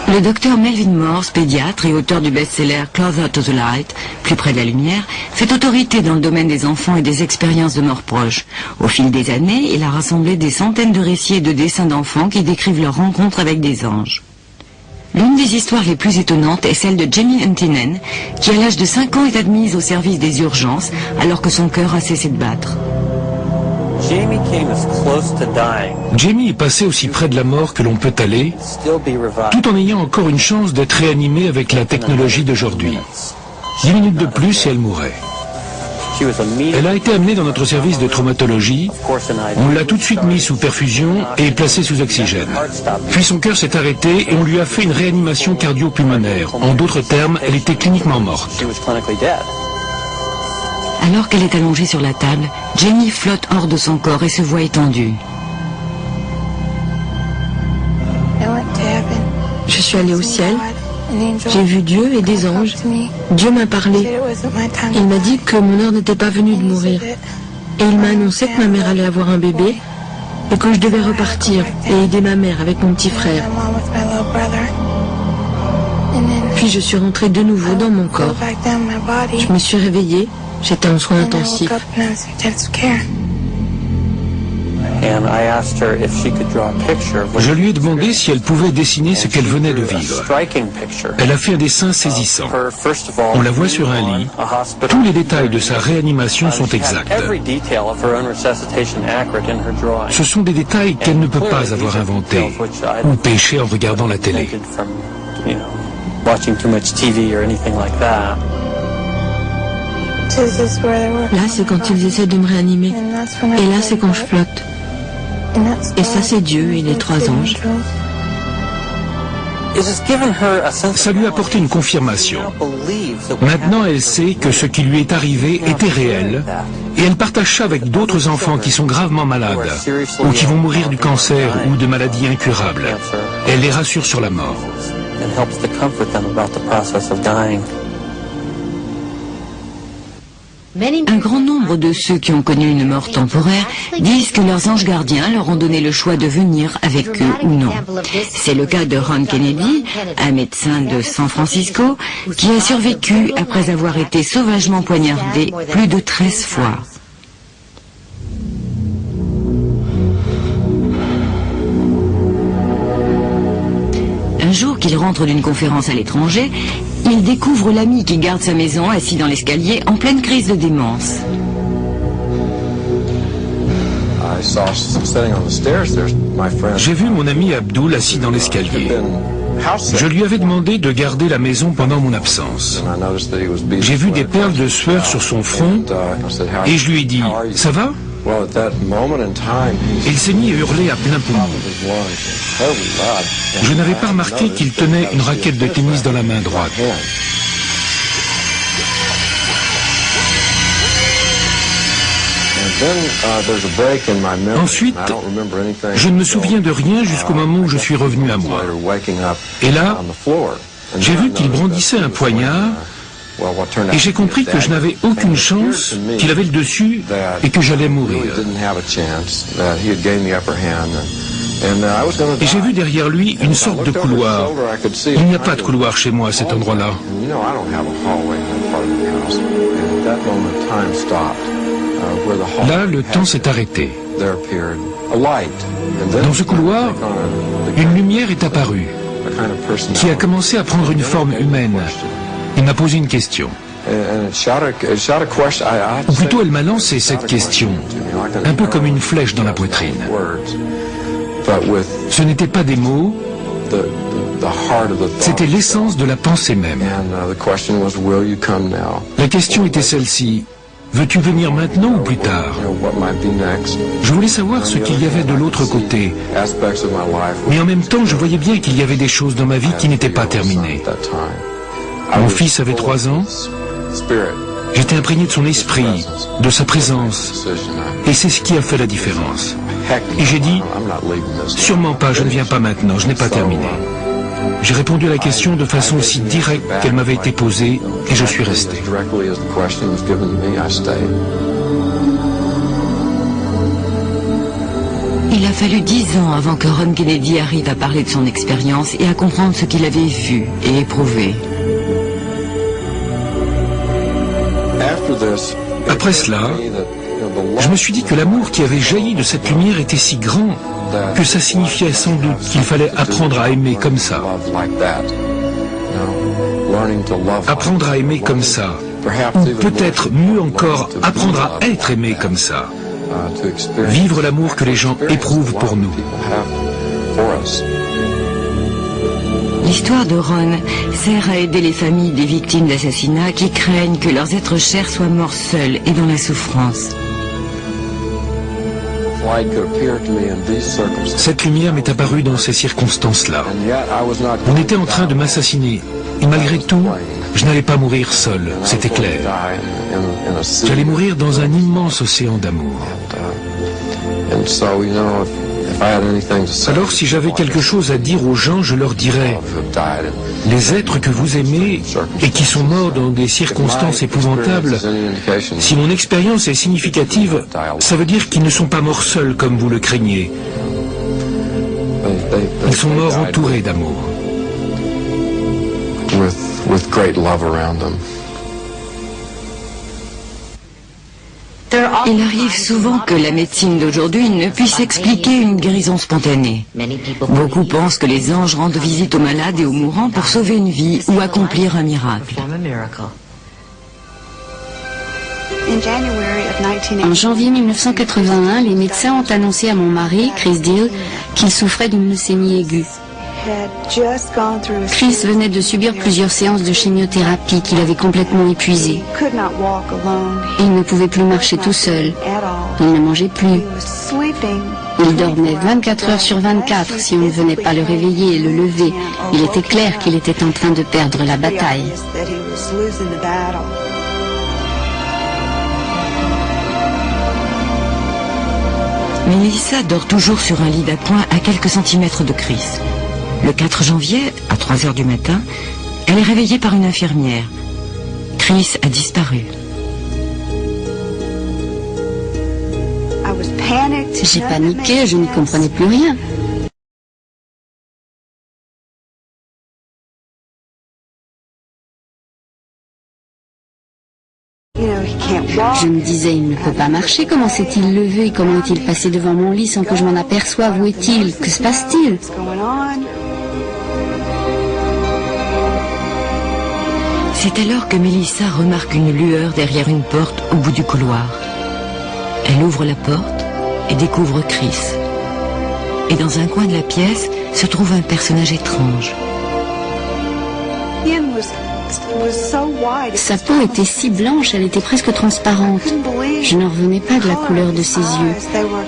S1: Le docteur Melvin Morse, pédiatre et auteur du best-seller Closer to the Light, plus près de la lumière, fait autorité dans le domaine des enfants et des expériences de mort proche. Au fil des années, il a rassemblé des centaines de récits et de dessins d'enfants qui décrivent leur rencontre avec des anges. L'une des histoires les plus étonnantes est celle de Jamie Huntinen, qui à l'âge de 5 ans est admise au service des urgences alors que son cœur a cessé de battre.
S4: Jamie est passé aussi près de la mort que l'on peut aller, tout en ayant encore une chance d'être réanimée avec la technologie d'aujourd'hui. 10 minutes de plus et elle mourrait. Elle a été amenée dans notre service de traumatologie. On l'a tout de suite mise sous perfusion et placée sous oxygène. Puis son cœur s'est arrêté et on lui a fait une réanimation cardio-pulmonaire. En d'autres termes, elle était cliniquement morte.
S1: Alors qu'elle est allongée sur la table, Jenny flotte hors de son corps et se voit étendue.
S5: Je suis allée au ciel, j'ai vu Dieu et des anges. Dieu m'a parlé. Il m'a dit que mon heure n'était pas venue de mourir. Et il m'a annoncé que ma mère allait avoir un bébé et que je devais repartir et aider ma mère avec mon petit frère. Puis je suis rentrée de nouveau dans mon corps. Je me suis réveillée. J'étais en soins intensifs.
S4: Je lui ai demandé si elle pouvait dessiner ce qu'elle venait de vivre. Elle a fait un dessin saisissant. On la voit sur un lit. Tous les détails de sa réanimation sont exacts. Ce sont des détails qu'elle ne peut pas avoir inventés ou pêchés en regardant la télé.
S5: Là, c'est quand ils essaient de me réanimer. Et là, c'est quand je flotte. Et ça, c'est Dieu et les 3 anges.
S4: Ça lui a apporté une confirmation. Maintenant, elle sait que ce qui lui est arrivé était réel et elle partage ça avec d'autres enfants qui sont gravement malades ou qui vont mourir du cancer ou de maladies incurables. Elle les rassure sur la mort.
S1: Un grand nombre de ceux qui ont connu une mort temporaire disent que leurs anges gardiens leur ont donné le choix de venir avec eux ou non. C'est le cas de Ron Kennedy, un médecin de San Francisco, qui a survécu après avoir été sauvagement poignardé plus de 13 fois. Un jour qu'il rentre d'une conférence à l'étranger, il découvre l'ami qui garde sa maison assis dans l'escalier en pleine crise de démence.
S4: J'ai vu mon ami Abdul assis dans l'escalier. Je lui avais demandé de garder la maison pendant mon absence. J'ai vu des perles de sueur sur son front et je lui ai dit « Ça va ?» Il s'est mis à hurler à plein poumon. Je n'avais pas remarqué qu'il tenait une raquette de tennis dans la main droite. Ensuite, je ne me souviens de rien jusqu'au moment où je suis revenu à moi. Et là, j'ai vu qu'il brandissait un poignard et j'ai compris que je n'avais aucune chance, qu'il avait le dessus et que j'allais mourir. Et j'ai vu derrière lui une sorte de couloir. Il n'y a pas de couloir chez moi à cet endroit-là. Là, le temps s'est arrêté. Dans ce couloir, une lumière est apparue, qui a commencé à prendre une forme humaine. Il m'a posé une question. Ou plutôt, elle m'a lancé cette question, un peu comme une flèche dans la poitrine. Ce n'étaient pas des mots, c'était l'essence de la pensée même. La question était celle-ci. Veux-tu venir maintenant ou plus tard? Je voulais savoir ce qu'il y avait de l'autre côté. Mais en même temps, je voyais bien qu'il y avait des choses dans ma vie qui n'étaient pas terminées. Mon fils avait 3 ans. J'étais imprégné de son esprit, de sa présence. Et c'est ce qui a fait la différence. Et j'ai dit, sûrement pas, je ne viens pas maintenant, je n'ai pas terminé. J'ai répondu à la question de façon aussi directe qu'elle m'avait été posée et je suis resté.
S1: Il a fallu 10 ans avant que Ron Kennedy arrive à parler de son expérience et à comprendre ce qu'il avait vu et éprouvé.
S4: Après cela, je me suis dit que l'amour qui avait jailli de cette lumière était si grand que ça signifiait sans doute qu'il fallait apprendre à aimer comme ça. Apprendre à aimer comme ça. Ou peut-être mieux encore, apprendre à être aimé comme ça. Vivre l'amour que les gens éprouvent pour nous.
S1: L'histoire de Ron sert à aider les familles des victimes d'assassinats qui craignent que leurs êtres chers soient morts seuls et dans la souffrance.
S4: Cette lumière m'est apparue dans ces circonstances-là. On était en train de m'assassiner. Et malgré tout, je n'allais pas mourir seul, c'était clair. J'allais mourir dans un immense océan d'amour. Alors si j'avais quelque chose à dire aux gens, je leur dirais, les êtres que vous aimez et qui sont morts dans des circonstances épouvantables, si mon expérience est significative, ça veut dire qu'ils ne sont pas morts seuls comme vous le craignez. Ils sont morts entourés d'amour.
S1: Il arrive souvent que la médecine d'aujourd'hui ne puisse expliquer une guérison spontanée. Beaucoup pensent que les anges rendent visite aux malades et aux mourants pour sauver une vie ou accomplir un miracle.
S2: En janvier 1981, les médecins ont annoncé à mon mari, Chris Deal, qu'il souffrait d'une leucémie aiguë. Chris venait de subir plusieurs séances de chimiothérapie qu'il avait complètement épuisées. Il ne pouvait plus marcher tout seul. Il ne mangeait plus. Il dormait 24 heures sur 24 si on ne venait pas le réveiller et le lever. Il était clair qu'il était en train de perdre la bataille.
S1: Melissa dort toujours sur un lit d'appoint à quelques centimètres de Chris. Le 4 janvier, à 3 heures du matin, elle est réveillée par une infirmière. Chris a disparu.
S2: J'ai paniqué, je n'y comprenais plus rien. Je me disais, il ne peut pas marcher, comment s'est-il levé, comment est-il passé devant mon lit sans que je m'en aperçoive, où est-il, que se passe-t-il?
S1: C'est alors que Melissa remarque une lueur derrière une porte au bout du couloir. Elle ouvre la porte et découvre Chris. Et dans un coin de la pièce se trouve un personnage étrange.
S2: Sa peau était si blanche, elle était presque transparente. Je ne revenais pas de la couleur de ses yeux.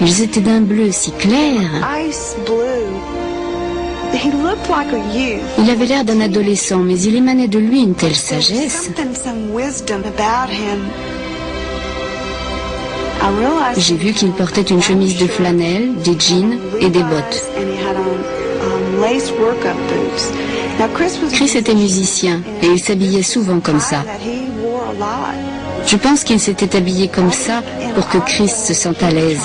S2: Ils étaient d'un bleu si clair. Il avait l'air d'un adolescent, mais il émanait de lui une telle sagesse. J'ai vu qu'il portait une chemise de flanelle, des jeans et des bottes. Chris était musicien et il s'habillait souvent comme ça. Je pense qu'il s'était habillé comme ça pour que Chris se sente à l'aise.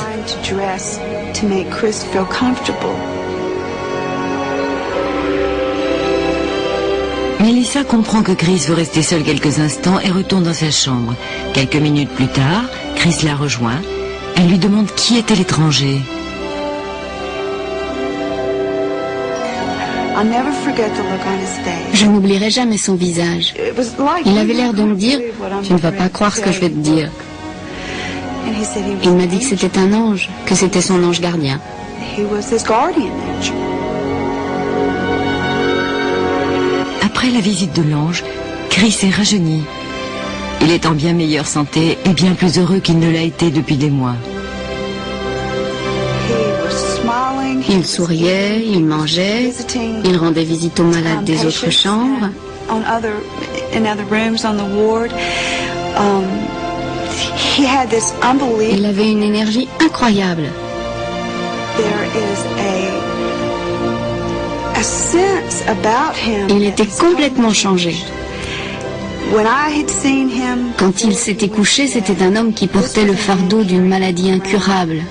S1: Melissa comprend que Chris veut rester seul quelques instants et retourne dans sa chambre. Quelques minutes plus tard, Chris la rejoint. Elle lui demande qui était l'étranger.
S2: Je n'oublierai jamais son visage. Il avait l'air de me dire « Tu ne vas pas croire ce que je vais te dire ». Il m'a dit que c'était un ange, que c'était son ange gardien.
S1: Après la visite de l'ange, Chris est rajeuni. Il est en bien meilleure santé et bien plus heureux qu'il ne l'a été depuis des mois.
S2: Il souriait, il mangeait, il rendait visite aux malades des autres chambres. Il avait une énergie incroyable. Il était complètement changé. Quand il s'était couché, c'était un homme qui portait le fardeau d'une maladie incurable.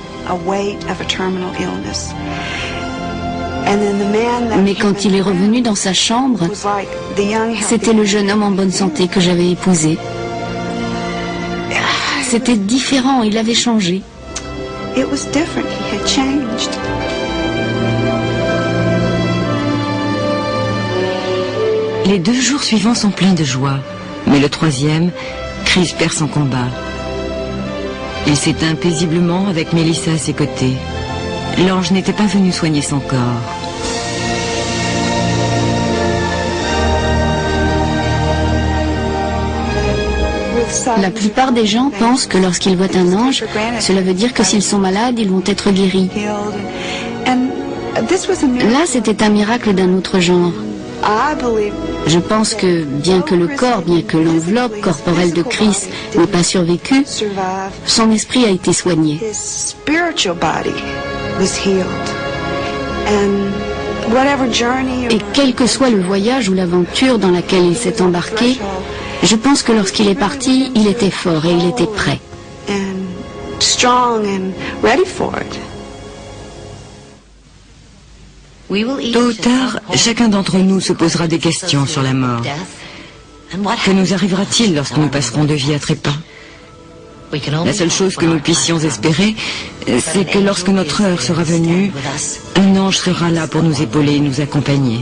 S2: Mais quand il est revenu dans sa chambre, c'était le jeune homme en bonne santé que j'avais épousé. C'était différent, il avait changé.
S1: Les 2 jours suivants sont pleins de joie, mais le 3e, Chris perd son combat. Il s'éteint paisiblement avec Melissa à ses côtés. L'ange n'était pas venu soigner son corps.
S2: La plupart des gens pensent que lorsqu'ils voient un ange, cela veut dire que s'ils sont malades, ils vont être guéris. Là, c'était un miracle d'un autre genre. Je pense que, bien que le corps, bien que l'enveloppe corporelle de Chris n'ait pas survécu, son esprit a été soigné. Et quel que soit le voyage ou l'aventure dans laquelle il s'est embarqué, je pense que lorsqu'il est parti, il était fort et il était prêt.
S1: Tôt ou tard, chacun d'entre nous se posera des questions sur la mort. Que nous arrivera-t-il lorsque nous passerons de vie à trépas? La seule chose que nous puissions espérer, c'est que lorsque notre heure sera venue, un ange sera là pour nous épauler et nous accompagner.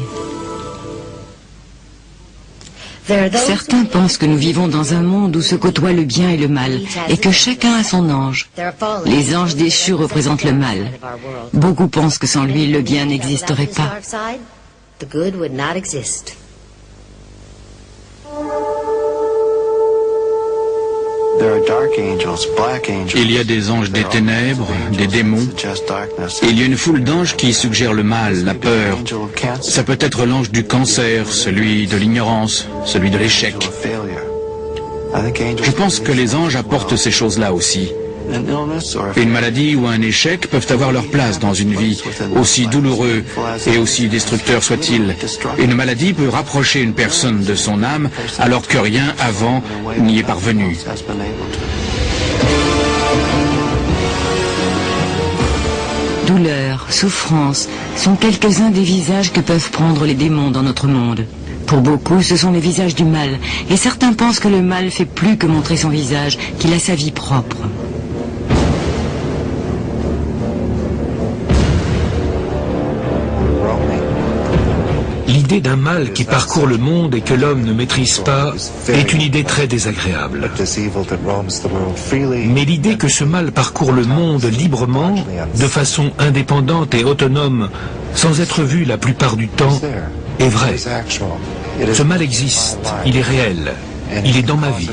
S1: Certains pensent que nous vivons dans un monde où se côtoient le bien et le mal, et que chacun a son ange. Les anges déchus représentent le mal. Beaucoup pensent que sans lui, le bien n'existerait pas.
S3: Il y a des anges des ténèbres, des démons, et il y a une foule d'anges qui suggèrent le mal, la peur. Ça peut être l'ange du cancer, celui de l'ignorance, celui de l'échec. Je pense que les anges apportent ces choses-là aussi. Une maladie ou un échec peuvent avoir leur place dans une vie, aussi douloureux et aussi destructeur soit-il. Une maladie peut rapprocher une personne de son âme alors que rien avant n'y est parvenu.
S1: Douleur, souffrance sont quelques-uns des visages que peuvent prendre les démons dans notre monde. Pour beaucoup, ce sont les visages du mal, et certains pensent que le mal fait plus que montrer son visage, qu'il a sa vie propre.
S4: L'idée d'un mal qui parcourt le monde et que l'homme ne maîtrise pas est une idée très désagréable. Mais l'idée que ce mal parcourt le monde librement, de façon indépendante et autonome, sans être vu la plupart du temps, est vraie. Ce mal existe, il est réel, il est dans ma vie.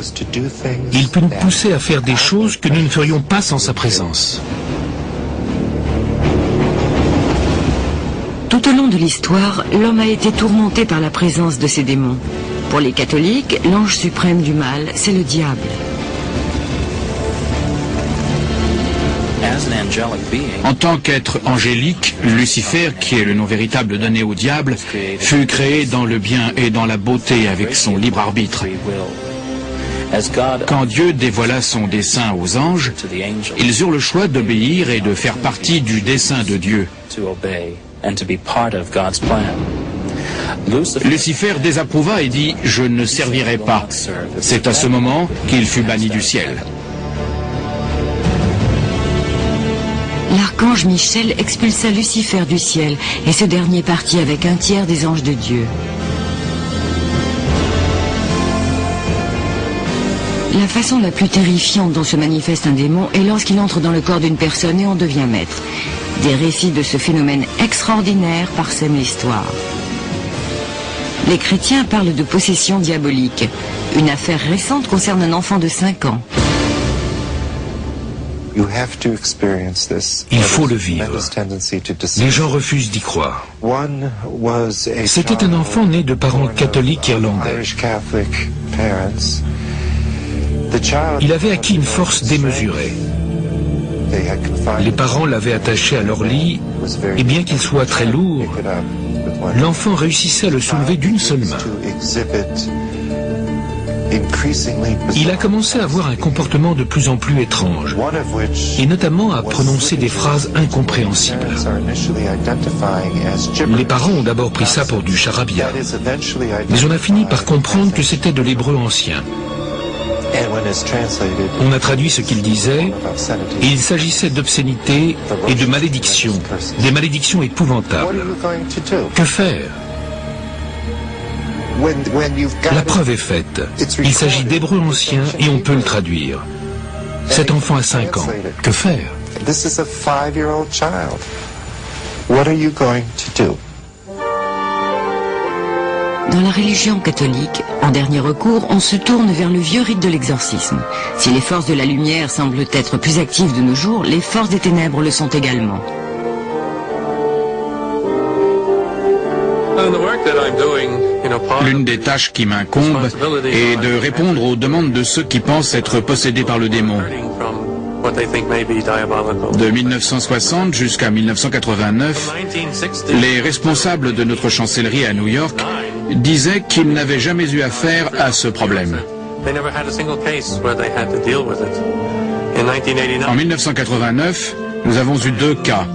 S4: Il peut nous pousser à faire des choses que nous ne ferions pas sans sa présence.
S1: Tout au long de l'histoire, l'homme a été tourmenté par la présence de ces démons. Pour les catholiques, l'ange suprême du mal, c'est le diable.
S3: En tant qu'être angélique, Lucifer, qui est le nom véritable donné au diable, fut créé dans le bien et dans la beauté avec son libre arbitre. Quand Dieu dévoila son dessein aux anges, ils eurent le choix d'obéir et de faire partie du dessein de Dieu. Lucifer désapprouva et dit « Je ne servirai pas ». C'est à ce moment qu'il fut banni du ciel.
S1: L'archange Michel expulsa Lucifer du ciel et ce dernier partit avec un tiers des anges de Dieu. La façon la plus terrifiante dont se manifeste un démon est lorsqu'il entre dans le corps d'une personne et en devient maître. Des récits de ce phénomène extraordinaire parsèment l'histoire. Les chrétiens parlent de possession diabolique. Une affaire récente concerne un enfant de 5 ans.
S4: Il faut le vivre. Les gens refusent d'y croire. C'était un enfant né de parents catholiques irlandais. Il avait acquis une force démesurée. Les parents l'avaient attaché à leur lit, et bien qu'il soit très lourd, l'enfant réussissait à le soulever d'une seule main. Il a commencé à avoir un comportement de plus en plus étrange, et notamment à prononcer des phrases incompréhensibles. Les parents ont d'abord pris ça pour du charabia, mais on a fini par comprendre que c'était de l'hébreu ancien. On a traduit ce qu'il disait, et il s'agissait d'obscénité et de malédictions, des malédictions épouvantables. Que faire ? La preuve est faite. Il s'agit d'hébreu ancien et on peut le traduire. Cet enfant a 5 ans. Que faire ?
S1: Dans la religion catholique, en dernier recours, on se tourne vers le vieux rite de l'exorcisme. Si les forces de la lumière semblent être plus actives de nos jours, les forces des ténèbres le sont également.
S3: L'une des tâches qui m'incombe est de répondre aux demandes de ceux qui pensent être possédés par le démon. De 1960 jusqu'à 1989, les responsables de notre chancellerie à New York disaient qu'ils n'avaient jamais eu affaire à ce problème. En 1989, nous avons eu 2 cas.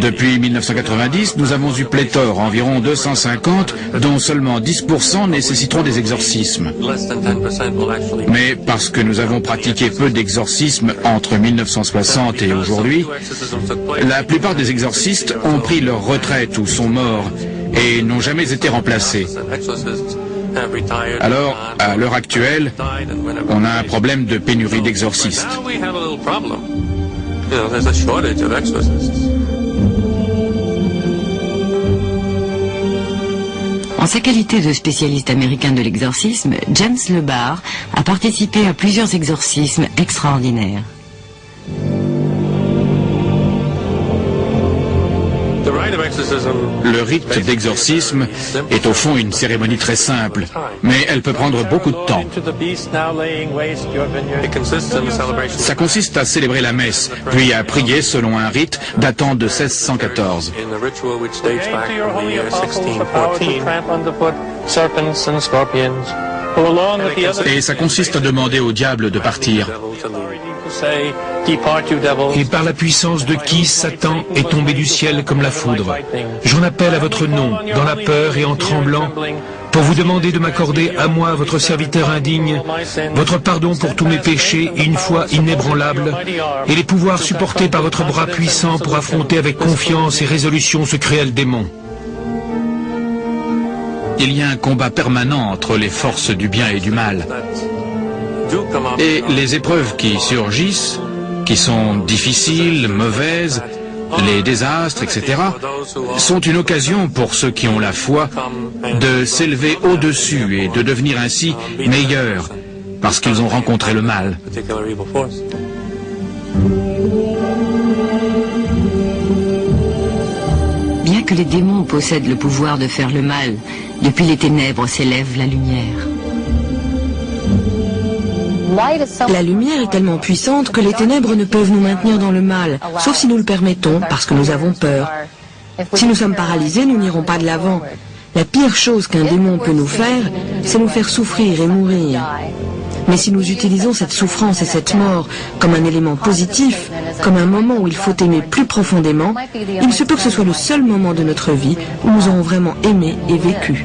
S3: Depuis 1990, nous avons eu pléthore, environ 250, dont seulement 10% nécessiteront des exorcismes. Mais parce que nous avons pratiqué peu d'exorcismes entre 1960 et aujourd'hui, la plupart des exorcistes ont pris leur retraite ou sont morts et n'ont jamais été remplacés. Alors, à l'heure actuelle, on a un problème de pénurie d'exorcistes.
S1: En sa qualité de spécialiste américain de l'exorcisme, James LeBar a participé à plusieurs exorcismes extraordinaires.
S3: Le rite d'exorcisme est au fond une cérémonie très simple, mais elle peut prendre beaucoup de temps. Ça consiste à célébrer la messe, puis à prier selon un rite datant de 1614. Et ça consiste à demander au diable de partir.
S4: Et par la puissance de qui Satan est tombé du ciel comme la foudre. J'en appelle à votre nom, dans la peur et en tremblant, pour vous demander de m'accorder à moi, votre serviteur indigne, votre pardon pour tous mes péchés et une foi inébranlable, et les pouvoirs supportés par votre bras puissant pour affronter avec confiance et résolution ce cruel démon.
S3: Il y a un combat permanent entre les forces du bien et du mal. Et les épreuves qui surgissent, qui sont difficiles, mauvaises, les désastres, etc., sont une occasion pour ceux qui ont la foi de s'élever au-dessus et de devenir ainsi meilleurs, parce qu'ils ont rencontré le mal.
S1: Bien que les démons possèdent le pouvoir de faire le mal, depuis les ténèbres s'élève la lumière.
S5: La lumière est tellement puissante que les ténèbres ne peuvent nous maintenir dans le mal, sauf si nous le permettons, parce que nous avons peur. Si nous sommes paralysés, nous n'irons pas de l'avant. La pire chose qu'un démon peut nous faire, c'est nous faire souffrir et mourir. Mais si nous utilisons cette souffrance et cette mort comme un élément positif, comme un moment où il faut aimer plus profondément, il se peut que ce soit le seul moment de notre vie où nous aurons vraiment aimé et vécu.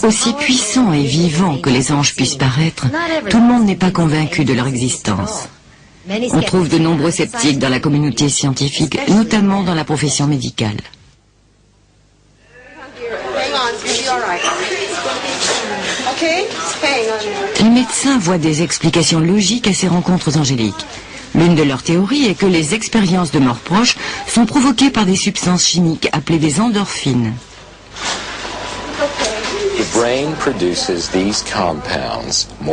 S1: Aussi puissants et vivants que les anges puissent paraître, tout le monde n'est pas convaincu de leur existence. On trouve de nombreux sceptiques dans la communauté scientifique, notamment dans la profession médicale. Les médecins voient des explications logiques à ces rencontres angéliques. L'une de leurs théories est que les expériences de mort proche sont provoquées par des substances chimiques appelées des endorphines.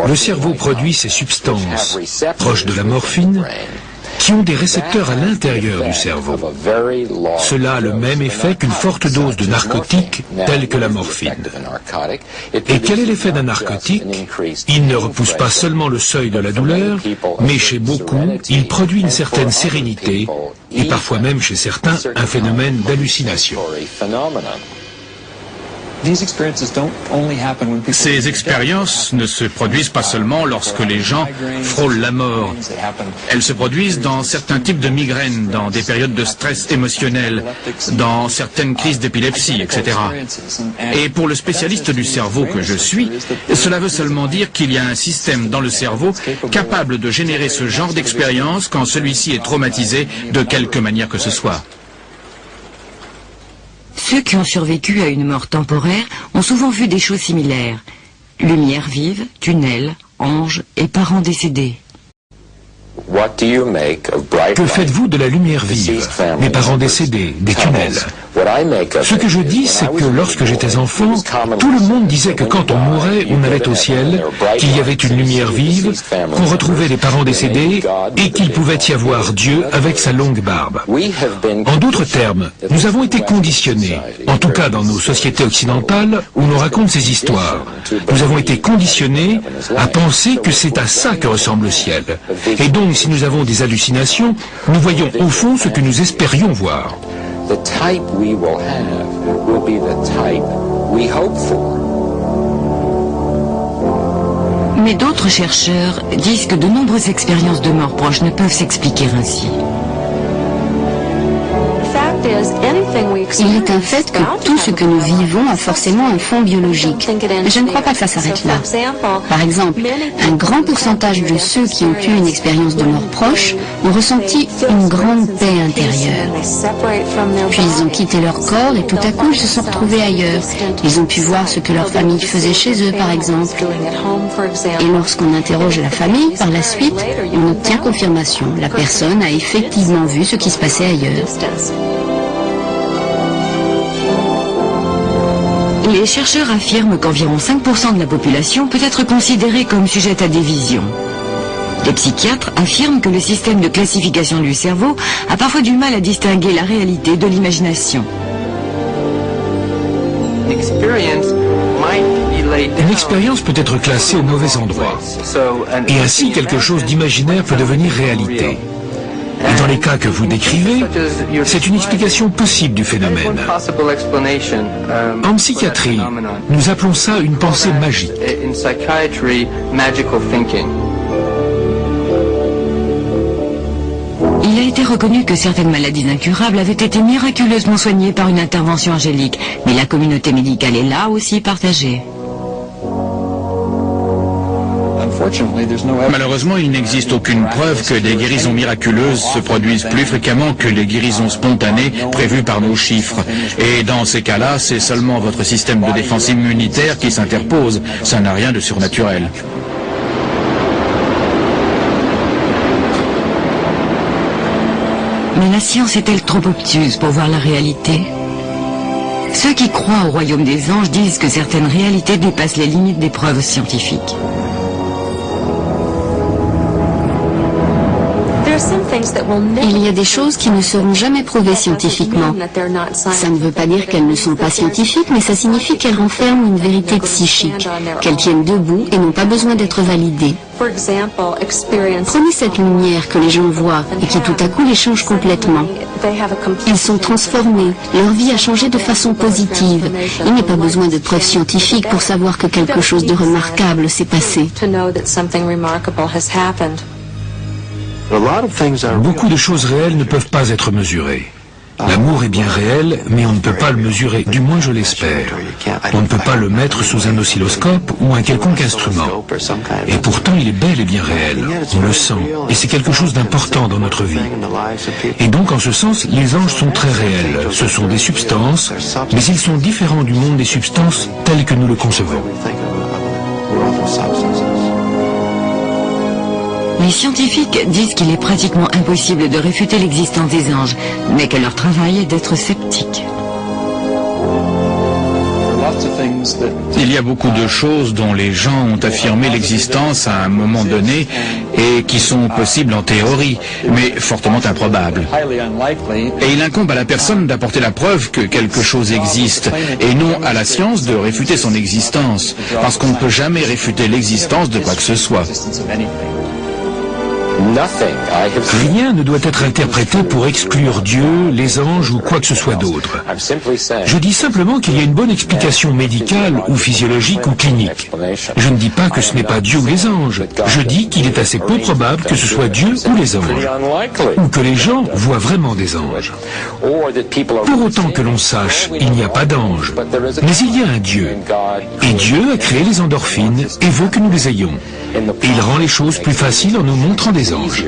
S4: Le cerveau produit ces substances, proches de la morphine, qui ont des récepteurs à l'intérieur du cerveau. Cela a le même effet qu'une forte dose de narcotique telle que la morphine. Et quel est l'effet d'un narcotique? Il ne repousse pas seulement le seuil de la douleur, mais chez beaucoup, il produit une certaine sérénité, et parfois même chez certains, un phénomène d'hallucination.
S3: Ces expériences ne se produisent pas seulement lorsque les gens frôlent la mort. Elles se produisent dans certains types de migraines, dans des périodes de stress émotionnel, dans certaines crises d'épilepsie, etc. Et pour le spécialiste du cerveau que je suis, cela veut seulement dire qu'il y a un système dans le cerveau capable de générer ce genre d'expérience quand celui-ci est traumatisé de quelque manière que ce soit.
S1: Ceux qui ont survécu à une mort temporaire ont souvent vu des choses similaires. Lumière vive, tunnels, anges et parents décédés.
S4: Que faites-vous de la lumière vive, des parents décédés, des tunnels? Ce que je dis, c'est que lorsque j'étais enfant, tout le monde disait que quand on mourait, on allait au ciel, qu'il y avait une lumière vive, qu'on retrouvait les parents décédés et qu'il pouvait y avoir Dieu avec sa longue barbe. En d'autres termes, nous avons été conditionnés, en tout cas dans nos sociétés occidentales où l'on raconte ces histoires. Nous avons été conditionnés à penser que c'est à ça que ressemble le ciel. Et donc, si nous avons des hallucinations, nous voyons au fond ce que nous espérions voir.
S1: Mais d'autres chercheurs disent que de nombreuses expériences de mort proche ne peuvent s'expliquer ainsi.
S2: Il est un fait que tout ce que nous vivons a forcément un fond biologique. Je ne crois pas que ça s'arrête là. Par exemple, un grand pourcentage de ceux qui ont eu une expérience de mort proche ont ressenti une grande paix intérieure. Puis ils ont quitté leur corps et tout à coup ils se sont retrouvés ailleurs. Ils ont pu voir ce que leur famille faisait chez eux, par exemple. Et lorsqu'on interroge la famille, par la suite, on obtient confirmation. La personne a effectivement vu ce qui se passait ailleurs.
S1: Les chercheurs affirment qu'environ 5% de la population peut être considérée comme sujette à des visions. Les psychiatres affirment que le système de classification du cerveau a parfois du mal à distinguer la réalité de l'imagination.
S4: Une expérience peut être classée au mauvais endroit. Et ainsi, quelque chose d'imaginaire peut devenir réalité. Et dans les cas que vous décrivez, c'est une explication possible du phénomène. En psychiatrie, nous appelons ça une pensée magique.
S1: Il a été reconnu que certaines maladies incurables avaient été miraculeusement soignées par une intervention angélique, mais la communauté médicale est là aussi partagée.
S3: Malheureusement, il n'existe aucune preuve que des guérisons miraculeuses se produisent plus fréquemment que les guérisons spontanées prévues par nos chiffres. Et dans ces cas-là, c'est seulement votre système de défense immunitaire qui s'interpose. Ça n'a rien de surnaturel.
S1: Mais la science est-elle trop obtuse pour voir la réalité? Ceux qui croient au royaume des anges disent que certaines réalités dépassent les limites des preuves scientifiques.
S2: Il y a des choses qui ne seront jamais prouvées scientifiquement. Ça ne veut pas dire qu'elles ne sont pas scientifiques, mais ça signifie qu'elles renferment une vérité psychique, qu'elles tiennent debout et n'ont pas besoin d'être validées. Prenez cette lumière que les gens voient et qui tout à coup les change complètement. Ils sont transformés, leur vie a changé de façon positive. Il n'est pas besoin de preuves scientifiques pour savoir que quelque chose de remarquable s'est passé.
S4: Beaucoup de choses réelles ne peuvent pas être mesurées. L'amour est bien réel, mais on ne peut pas le mesurer, du moins je l'espère. On ne peut pas le mettre sous un oscilloscope ou un quelconque instrument. Et pourtant il est bel et bien réel, on le sent, et c'est quelque chose d'important dans notre vie. Et donc en ce sens, les anges sont très réels. Ce sont des substances, mais ils sont différents du monde des substances telles que nous le concevons.
S1: Les scientifiques disent qu'il est pratiquement impossible de réfuter l'existence des anges, mais que leur travail est d'être sceptique.
S3: Il y a beaucoup de choses dont les gens ont affirmé l'existence à un moment donné et qui sont possibles en théorie, mais fortement improbables. Et il incombe à la personne d'apporter la preuve que quelque chose existe, et non à la science de réfuter son existence, parce qu'on ne peut jamais réfuter l'existence de quoi que ce soit.
S4: Rien ne doit être interprété pour exclure Dieu, les anges ou quoi que ce soit d'autre. Je dis simplement qu'il y a une bonne explication médicale ou physiologique ou clinique. Je ne dis pas que ce n'est pas Dieu ou les anges. Je dis qu'il est assez peu probable que ce soit Dieu ou les anges. Ou que les gens voient vraiment des anges. Pour autant que l'on sache, il n'y a pas d'anges. Mais il y a un Dieu. Et Dieu a créé les endorphines et veut que nous les ayons. Il rend les choses plus faciles en nous montrant des anges.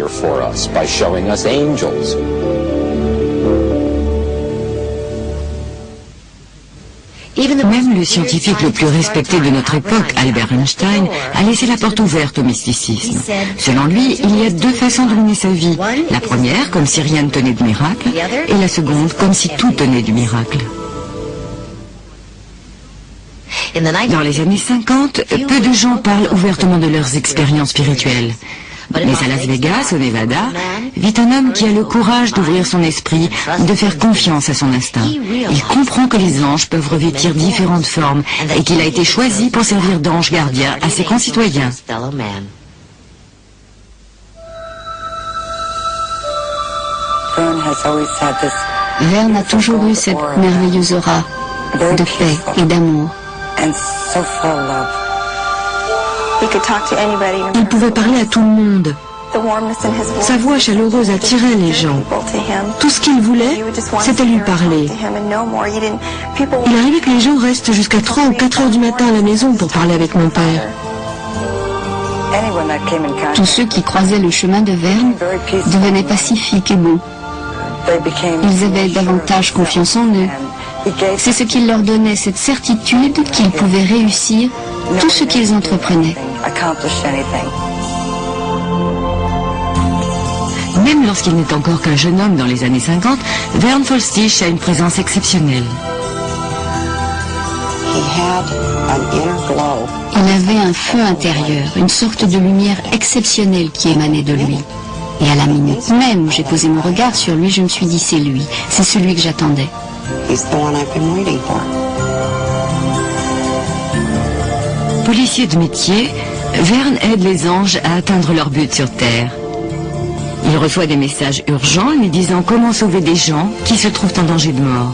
S1: Même le scientifique le plus respecté de notre époque, Albert Einstein, a laissé la porte ouverte au mysticisme. Selon lui, il y a deux façons de mener sa vie. La première, comme si rien ne tenait de miracle, et la seconde, comme si tout tenait du miracle. Dans les années 50, peu de gens parlent ouvertement de leurs expériences spirituelles. Mais à Las Vegas, au Nevada, vit un homme qui a le courage d'ouvrir son esprit, de faire confiance à son instinct. Il comprend que les anges peuvent revêtir différentes formes et qu'il a été choisi pour servir d'ange gardien à ses concitoyens.
S2: Verne a toujours eu cette merveilleuse aura de paix et d'amour.
S5: Il pouvait parler à tout le monde. Sa voix chaleureuse attirait les gens. Tout ce qu'il voulait, c'était lui parler. Il arrivait que les gens restent jusqu'à 3 ou 4 heures du matin à la maison pour parler avec mon père.
S2: Tous ceux qui croisaient le chemin de Verne devenaient pacifiques et beaux. Ils avaient davantage confiance en eux. C'est ce qui leur donnait cette certitude qu'ils pouvaient réussir tout ce qu'ils entreprenaient.
S1: Même lorsqu'il n'est encore qu'un jeune homme dans les années 50, Verne Folstich a une présence exceptionnelle.
S2: Il avait un feu intérieur, une sorte de lumière exceptionnelle qui émanait de lui. Et à la minute même où j'ai posé mon regard sur lui, je me suis dit, c'est lui, c'est celui que j'attendais.
S1: Policier de métier, Verne aide les anges à atteindre leur but sur Terre. Il reçoit des messages urgents lui disant comment sauver des gens qui se trouvent en danger de mort.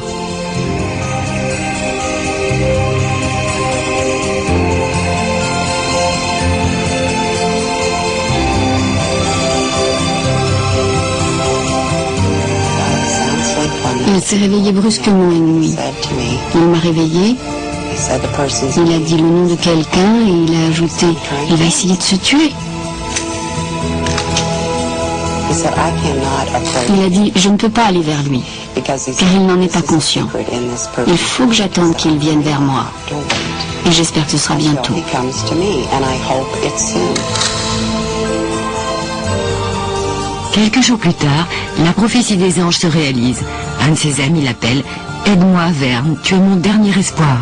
S2: Il s'est réveillé brusquement une nuit. Il m'a réveillé, il a dit le nom de quelqu'un et il a ajouté « Il va essayer de se tuer ». Il a dit « Je ne peux pas aller vers lui, car il n'en est pas conscient. Il faut que j'attende qu'il vienne vers moi. Et j'espère que ce sera bientôt. »
S1: Quelques jours plus tard, la prophétie des anges se réalise. Un de ses amis l'appelle « Aide-moi, Vern, tu es mon dernier espoir ».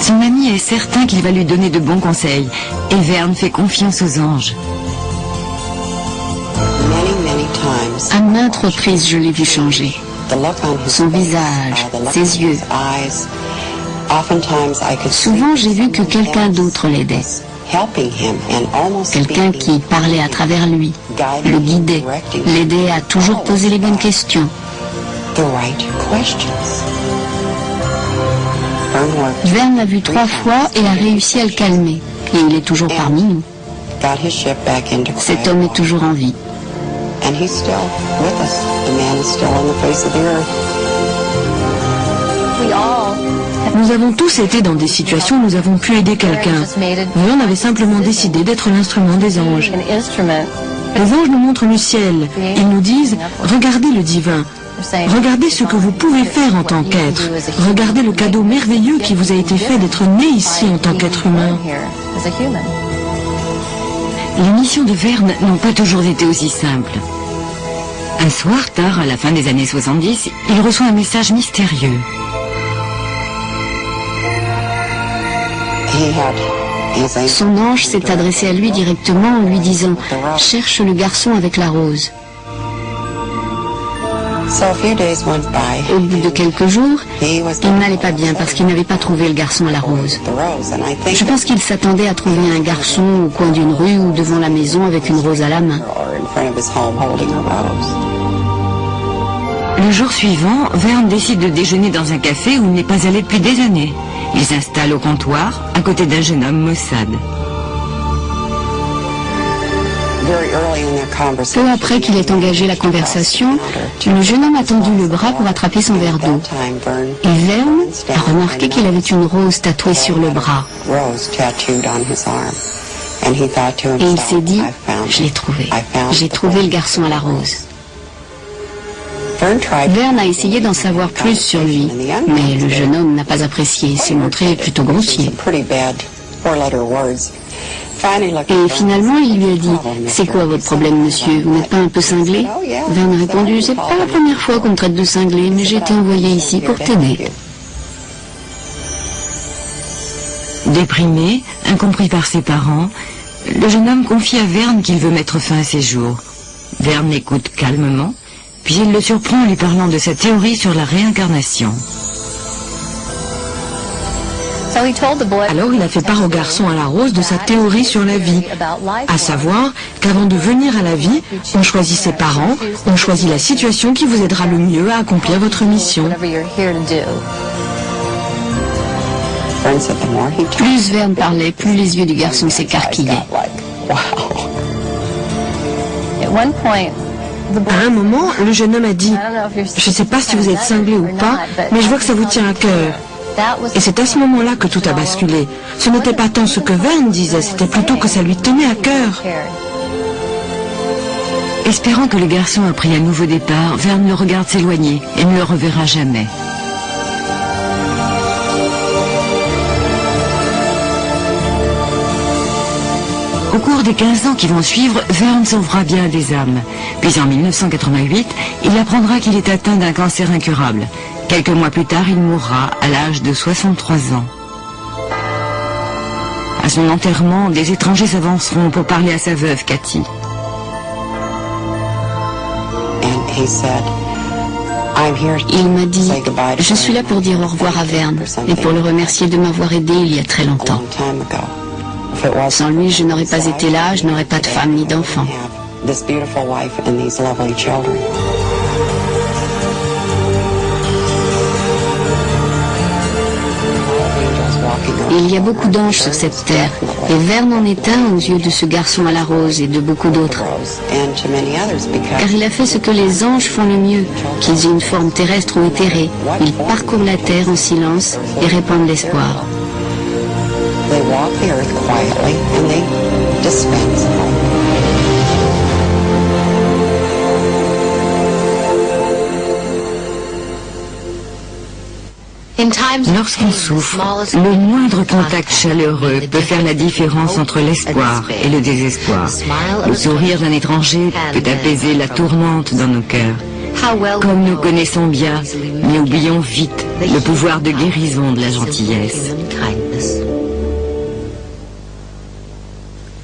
S1: Son ami est certain qu'il va lui donner de bons conseils et Vern fait confiance aux anges.
S2: À maintes reprises, je l'ai vu changer. Son visage, ses yeux. Souvent, j'ai vu que quelqu'un d'autre l'aidait. Quelqu'un qui parlait à travers lui, le guidait, l'aidait à toujours poser les bonnes questions. Vern l'a vu 3 fois et a réussi à le calmer. Et il est toujours parmi nous. Cet homme est toujours en vie.
S5: Nous avons tous été dans des situations où nous avons pu aider quelqu'un. Vern avait simplement décidé d'être l'instrument des anges. Les anges nous montrent le ciel. Ils nous disent « Regardez le divin. Regardez ce que vous pouvez faire en tant qu'être. Regardez le cadeau merveilleux qui vous a été fait d'être né ici en tant qu'être humain. »
S1: Les missions de Vern n'ont pas toujours été aussi simples. Un soir, tard à la fin des années 70, il reçoit un message mystérieux.
S2: Son ange s'est adressé à lui directement en lui disant « Cherche le garçon avec la rose ». Au bout de quelques jours, il n'allait pas bien parce qu'il n'avait pas trouvé le garçon à la rose. Je pense qu'il s'attendait à trouver un garçon au coin d'une rue ou devant la maison avec une rose à la main.
S1: Le jour suivant, Vern décide de déjeuner dans un café où il n'est pas allé depuis des années. Il s'installe au comptoir, à côté d'un jeune homme maussade.
S2: Peu après qu'il ait engagé la conversation, le jeune homme a tendu le bras pour attraper son verre d'eau. Et Vern a remarqué qu'il avait une rose tatouée sur le bras. Et il s'est dit, je l'ai trouvé. J'ai trouvé le garçon à la rose. Vern a essayé d'en savoir plus sur lui, mais le jeune homme n'a pas apprécié et s'est montré plutôt grossier. Et finalement, il lui a dit « C'est quoi votre problème, monsieur? Vous n'êtes pas un peu cinglé ?» Vern a répondu « C'est pas la première fois qu'on me traite de cinglé, mais j'ai été envoyé ici pour t'aider. »
S1: Déprimé, incompris par ses parents, le jeune homme confie à Vern qu'il veut mettre fin à ses jours. Vern écoute calmement, puis il le surprend en lui parlant de sa théorie sur la réincarnation.
S5: Alors il a fait part au garçon à la rose de sa théorie sur la vie, à savoir qu'avant de venir à la vie, on choisit ses parents, on choisit la situation qui vous aidera le mieux à accomplir votre mission.
S2: Plus Vern parlait, plus les yeux du garçon s'écarquillaient.
S5: À un moment, le jeune homme a dit « Je ne sais pas si vous êtes cinglé ou pas, mais je vois que ça vous tient à cœur. » Et c'est à ce moment-là que tout a basculé. Ce n'était pas tant ce que Vern disait, c'était plutôt que ça lui tenait à cœur.
S1: Espérant que le garçon a pris un nouveau départ, Vern le regarde s'éloigner et ne le reverra jamais. Au cours des 15 ans qui vont suivre, Vern sauvera bien des âmes. Puis en 1988, il apprendra qu'il est atteint d'un cancer incurable. Quelques mois plus tard, il mourra à l'âge de 63 ans. À son enterrement, des étrangers s'avanceront pour parler à sa veuve, Cathy.
S2: Il m'a dit « Je suis là pour dire au revoir à Vern et pour le remercier de m'avoir aidé il y a très longtemps. Sans lui, je n'aurais pas été là, je n'aurais pas de femme ni d'enfant. » Il y a beaucoup d'anges sur cette terre, et Vern en est un aux yeux de ce garçon à la rose et de beaucoup d'autres. Car il a fait ce que les anges font le mieux, qu'ils aient une forme terrestre ou éthérée. Ils parcourent la terre en silence et répandent l'espoir.
S1: Lorsqu'on souffre, le moindre contact chaleureux peut faire la différence entre l'espoir et le désespoir. Le sourire d'un étranger peut apaiser la tourmente dans nos cœurs. Comme nous connaissons bien, mais oublions vite le pouvoir de guérison de la gentillesse.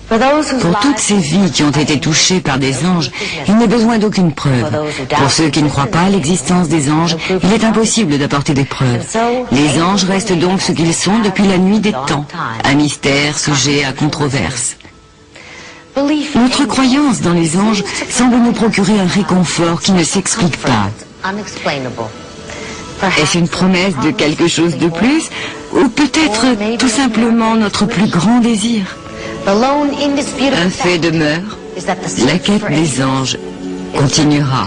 S1: Pour toutes ces vies qui ont été touchées par des anges, il n'est besoin d'aucune preuve. Pour ceux qui ne croient pas à l'existence des anges, il est impossible d'apporter des preuves. Les anges restent donc ce qu'ils sont depuis la nuit des temps, un mystère sujet à controverse. Notre croyance dans les anges semble nous procurer un réconfort qui ne s'explique pas. Est-ce une promesse de quelque chose de plus, ou peut-être tout simplement notre plus grand désir? Un fait demeure, la quête des anges continuera.